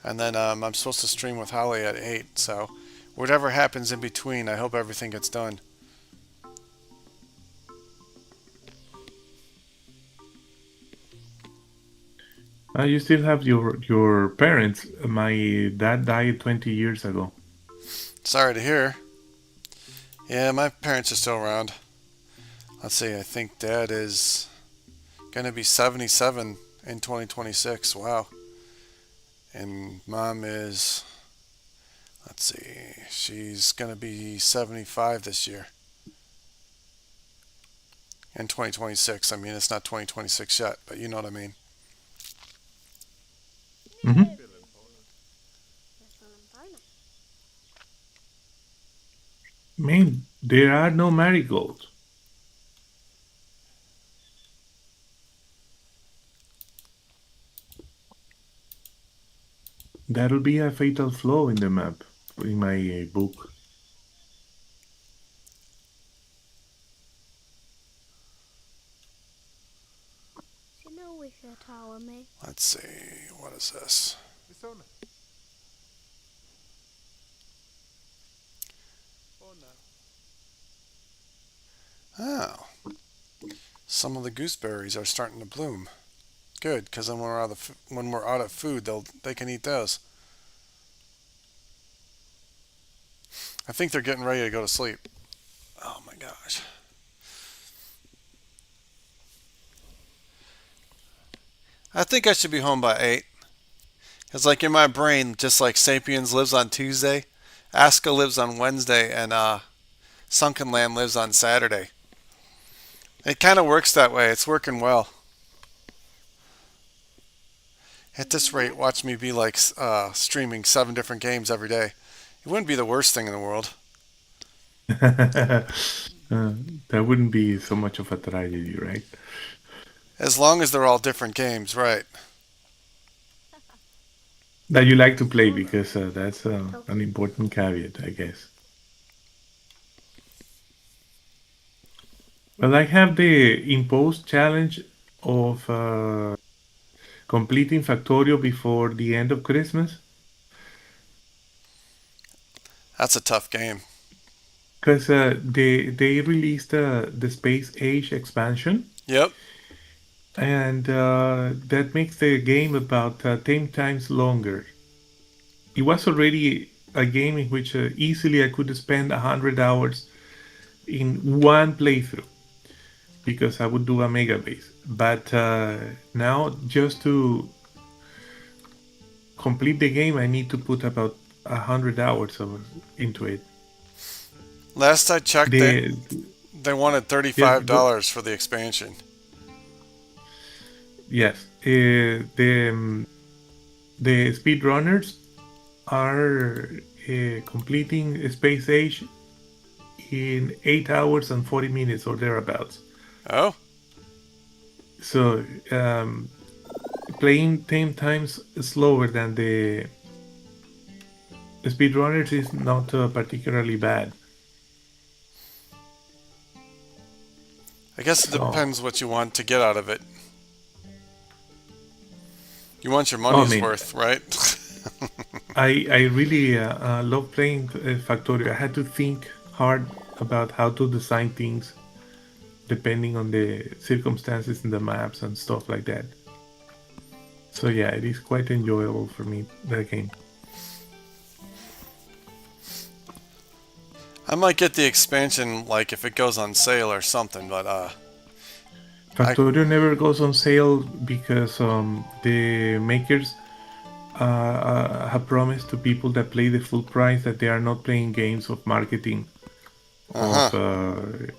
and then I'm supposed to stream with Holly at 8. So whatever happens in between, I hope everything gets done. you still have your parents. My dad died 20 years ago. Sorry to hear. Yeah, my parents are still around. Let's see, I think dad is gonna be 77 in 2026. Wow. And mom is, let's see, she's gonna be 75 this year. In 2026. I mean, it's not 2026 yet, but you know what I mean. Hmm. Man, there are no marigolds. That'll be a fatal flaw in the map in my book. Let's see, what is this? Oh, some of the gooseberries are starting to bloom. Good, because then when we're out of food, they can eat those. I think they're getting ready to go to sleep. Oh my gosh. I think I should be home by 8. It's like in my brain, just like Sapiens lives on Tuesday, Aska lives on Wednesday, and Sunken Land lives on Saturday. It kind of works that way. It's working well. At this rate, watch me be like streaming 7 different games every day. It wouldn't be the worst thing in the world. Uh, that wouldn't be so much of a tragedy, right? As long as they're all different games, right? That you like to play because that's an important caveat, I guess. Well, I have the imposed challenge of completing Factorio before the end of Christmas That's a tough game. because they released the Space Age expansion, Yep. and that makes the game about 10 times longer. It was already a game in which easily I could spend 100 hours in one playthrough because I would do a mega base. But now, just to complete the game, I need to put about 100 hours into it. Last I checked, The they wanted yes, $35 for the expansion. yes, the speedrunners are completing Space Age in 8 hours and 40 minutes or thereabouts. Oh, So playing 10 times slower than the speedrunners is not particularly bad. I guess it So, depends what you want to get out of it. You want your oh money's man, worth, right? I really love playing Factorio. I had to think hard about how to design things depending on the circumstances in the maps and stuff like that. So yeah, it is quite enjoyable for me, that game. I might get the expansion like if it goes on sale or something, but I Factorio never goes on sale because the makers have promised to people that play the full price that they are not playing games of marketing, uh-huh. of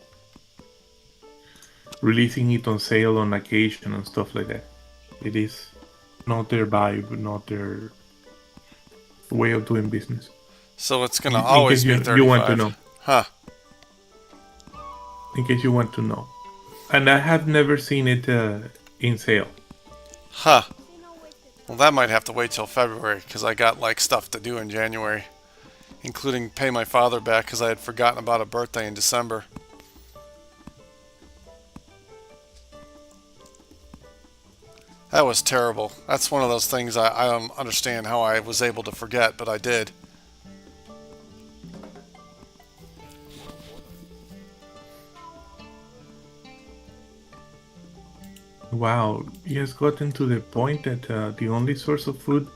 releasing it on sale on occasion and stuff like that. It is not their vibe, not their way of doing business. So it's gonna In case always be you want to 35. know, Huh. in case you want to know, and I have never seen it in sale. Huh. Well, that might have to wait till February because I got like stuff to do in January, including pay my father back because I had forgotten about a birthday in December. That was terrible. That's one of those things I don't understand how I was able to forget, but I did. Wow, it has gotten to the point that the only source of food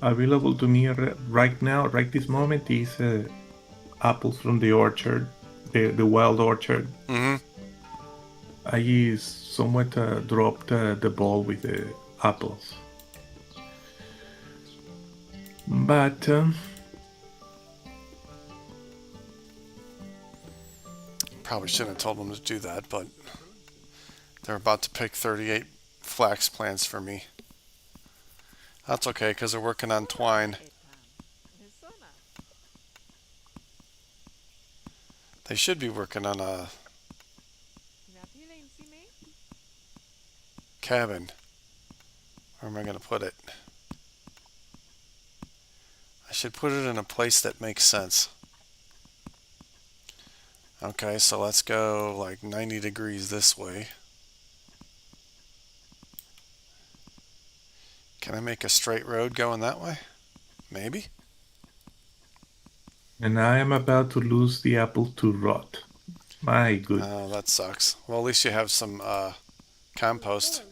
available to me right now, right this moment, is apples from the orchard, the wild orchard. Mm-hmm. I somewhat dropped the ball with the apples, but Probably shouldn't have told them to do that, but they're about to pick 38 flax plants for me. That's okay because they're working on twine. They should be working on a cabin. Where am I going to put it? I should put it in a place that makes sense. Okay, so let's go like 90 degrees this way. Can I make a straight road going that way? Maybe? and I am about to lose the apple to rot. My goodness. Oh, that sucks. Well, at least you have some compost.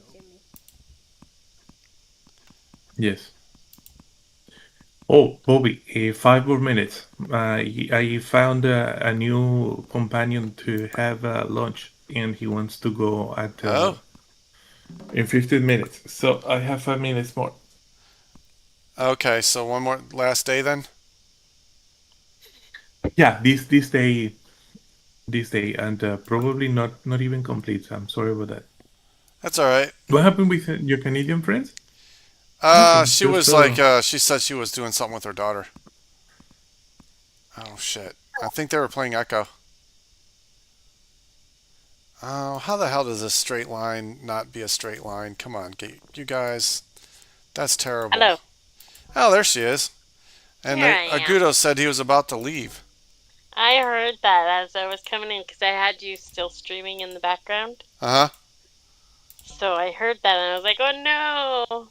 Yes. Oh, Bobby, 5 more minutes. I found a new companion to have lunch, and he wants to go at Oh, in 15 minutes. So I have 5 minutes more. okay. So one more last day then? Yeah, this day, and probably not even complete. I'm sorry about that. That's all right. What happened with your Canadian friends? Nothing. She Just was like, she said she was doing something with her daughter. Oh, shit. I think they were playing Echo. Oh, how the hell does this straight line not be a straight line? Come on, you guys. That's terrible. Hello. Oh, there she is. And Here I am. Agudo said he was about to leave. I heard that as I was coming in because I had you still streaming in the background. Uh huh. So I heard that and I was like, oh no.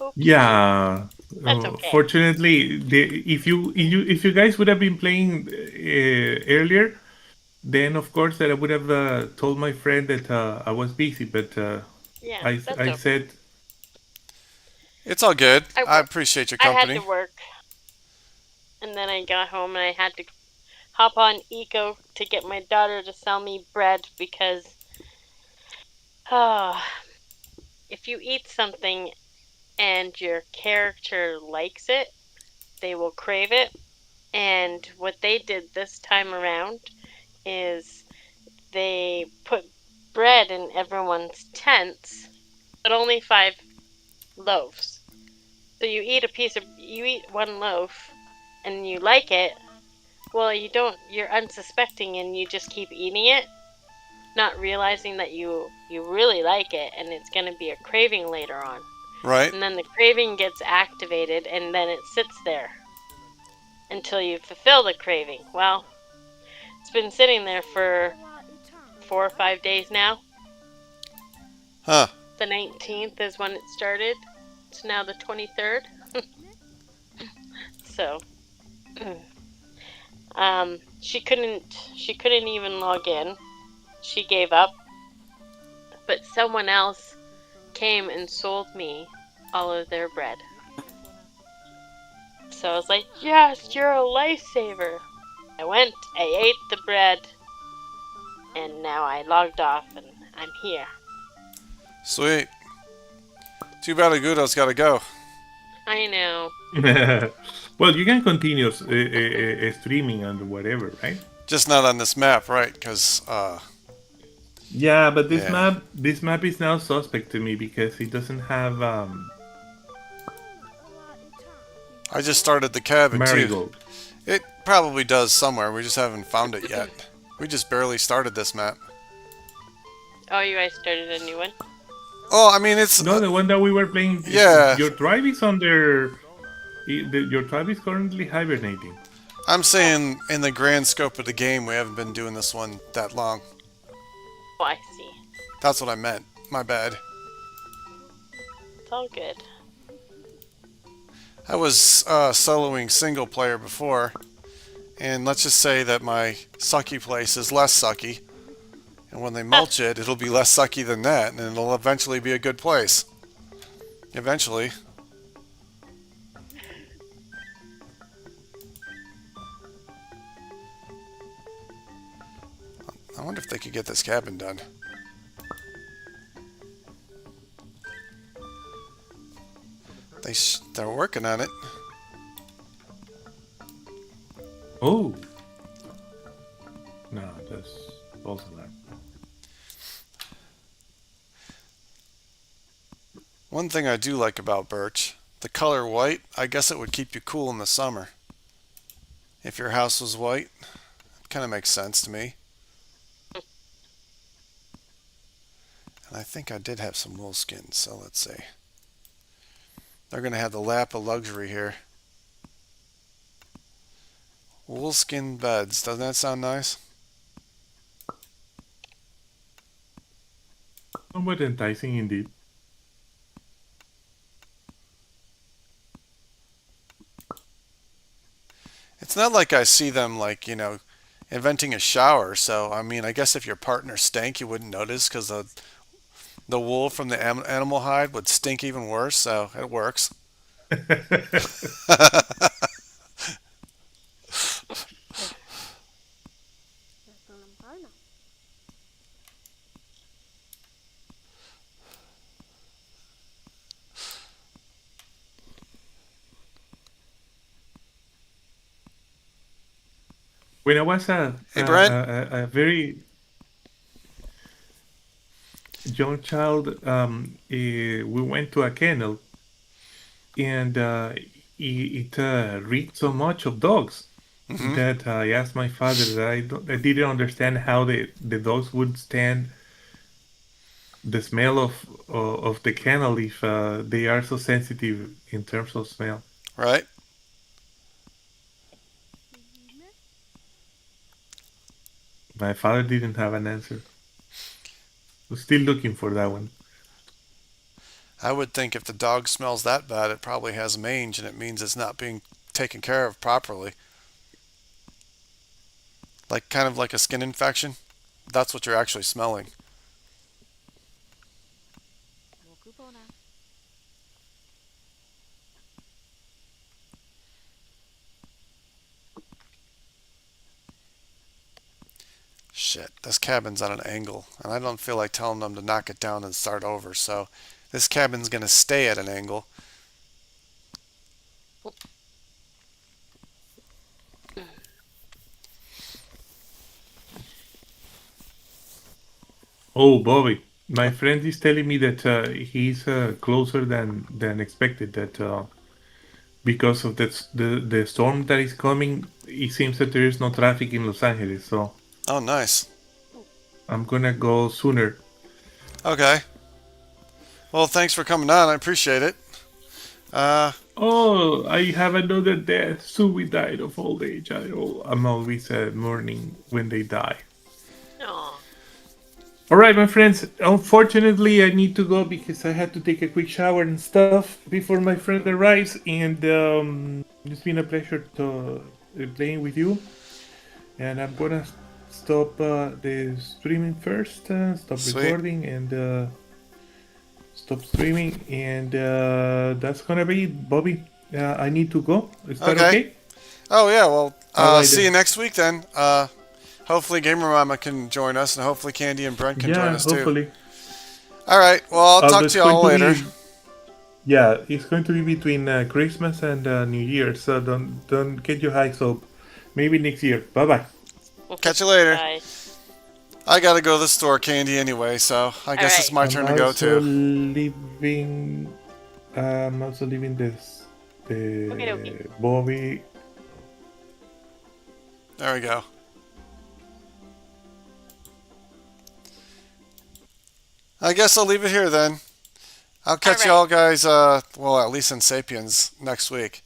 Oopsie. Yeah. That's okay. Fortunately, if you guys would have been playing earlier, then of course that I would have told my friend that I was busy. But Yeah, that's I okay. said, It's all good. I I work. appreciate your I had to company. work, and then I got home and I had to hop on Eco to get my daughter to sell me bread because, oh, if you eat something and your character likes it, they will crave it. And what they did this time around is they put bread in everyone's tents, but only 5 loaves. So you eat one loaf and you like it. Well, you don't, you're unsuspecting and you just keep eating it, not realizing that you really like it and it's going to be a craving later on. Right? And then the craving gets activated and then it sits there until you fulfill the craving. Well, it's been sitting there for 4 or 5 days now. Huh. The 19th is when it started. It's now the 23rd. So, she couldn't even log in. She gave up. But someone else came and sold me all of their bread. So I was like, "Yes, you're a lifesaver." I went, I ate the bread, and now I logged off and I'm here. Sweet. Too bad Agudo's got to go. I know. well, you can continue streaming and whatever, right? Just not on this map, right? Because, Yeah, but yeah. this map is now suspect to me because it doesn't have I just started the cabin, too. marigold. It probably does somewhere. We just haven't found it yet. We just barely started this map. Oh, you guys started a new one? Oh, I mean, it's. No, the one that we were playing. Yeah. Your tribe is under. Your tribe is currently hibernating. I'm Oh, saying in the grand scope of the game, we haven't been doing this one that long. oh, I see. That's what I meant. My bad. It's all good. I was soloing single player before, and let's just say that my sucky place is less sucky. And when they mulch it, it'll be less sucky than that, and it'll eventually be a good place. Eventually. I wonder if they could get this cabin done. They're working on it. Oh no, that's false alarm. One thing I do like about birch, the color white, I guess it would keep you cool in the summer. If your house was white, it kind of makes sense to me. And I think I did have some wool skins, so let's see. They're going to have the lap of luxury here. Woolskin beds, doesn't that sound nice? Somewhat enticing indeed. It's not like I see them like, inventing a shower, so I mean, I guess if your partner stank, you wouldn't notice because the wool from the animal hide would stink even worse, so it works. When I was Hey, Brent. a very young child, we went to a kennel and it reeked so much of dogs. Mm-hmm. that I asked my father that I didn't understand how the dogs would stand the smell of the kennel if they are so sensitive in terms of smell. Right? My father didn't have an answer. We're still looking for that one. I would think if the dog smells that bad, it probably has mange and it means it's not being taken care of properly. Like kind of like a skin infection. That's what you're actually smelling. Shit, this cabin's on an angle, and I don't feel like telling them to knock it down and start over, so this cabin's gonna stay at an angle. Oh, Bobby, my friend is telling me that he's closer than expected. That because of the storm that is coming, it seems that there is no traffic in Los Angeles. So Oh, nice. I'm gonna go sooner. Okay. Well, thanks for coming on. I appreciate it. Uh, Oh, I have another death. So we died of old age. I'm always mourning when they die. Oh, All right, my friends. Unfortunately, I need to go because I had to take a quick shower and stuff before my friend arrives. And it's been a pleasure to playing with you. And I'm gonna stop the streaming first, stop sweet. recording, and stop streaming. And that's gonna be it, Bobby. I need to go. Is that Okay. okay? Oh, yeah, well, All right see you then. next week then. Hopefully Gamer Mama can join us, and hopefully Candy and Brent can join Yeah, us too. hopefully. Alright, well, I'll talk It's to going y'all to later. be yeah, it's going to be between Christmas and New Year, so don't get your hopes up. Maybe next year. Bye bye. Catch you later. bye. I gotta go to the store, Candy, anyway, so I All guess it's right. my turn to go too. I'm also leaving this Okay, dokie. the Bobby. There we go. I guess I'll leave it here then. I'll All catch right. y'all guys, well, at least in Sapiens next week.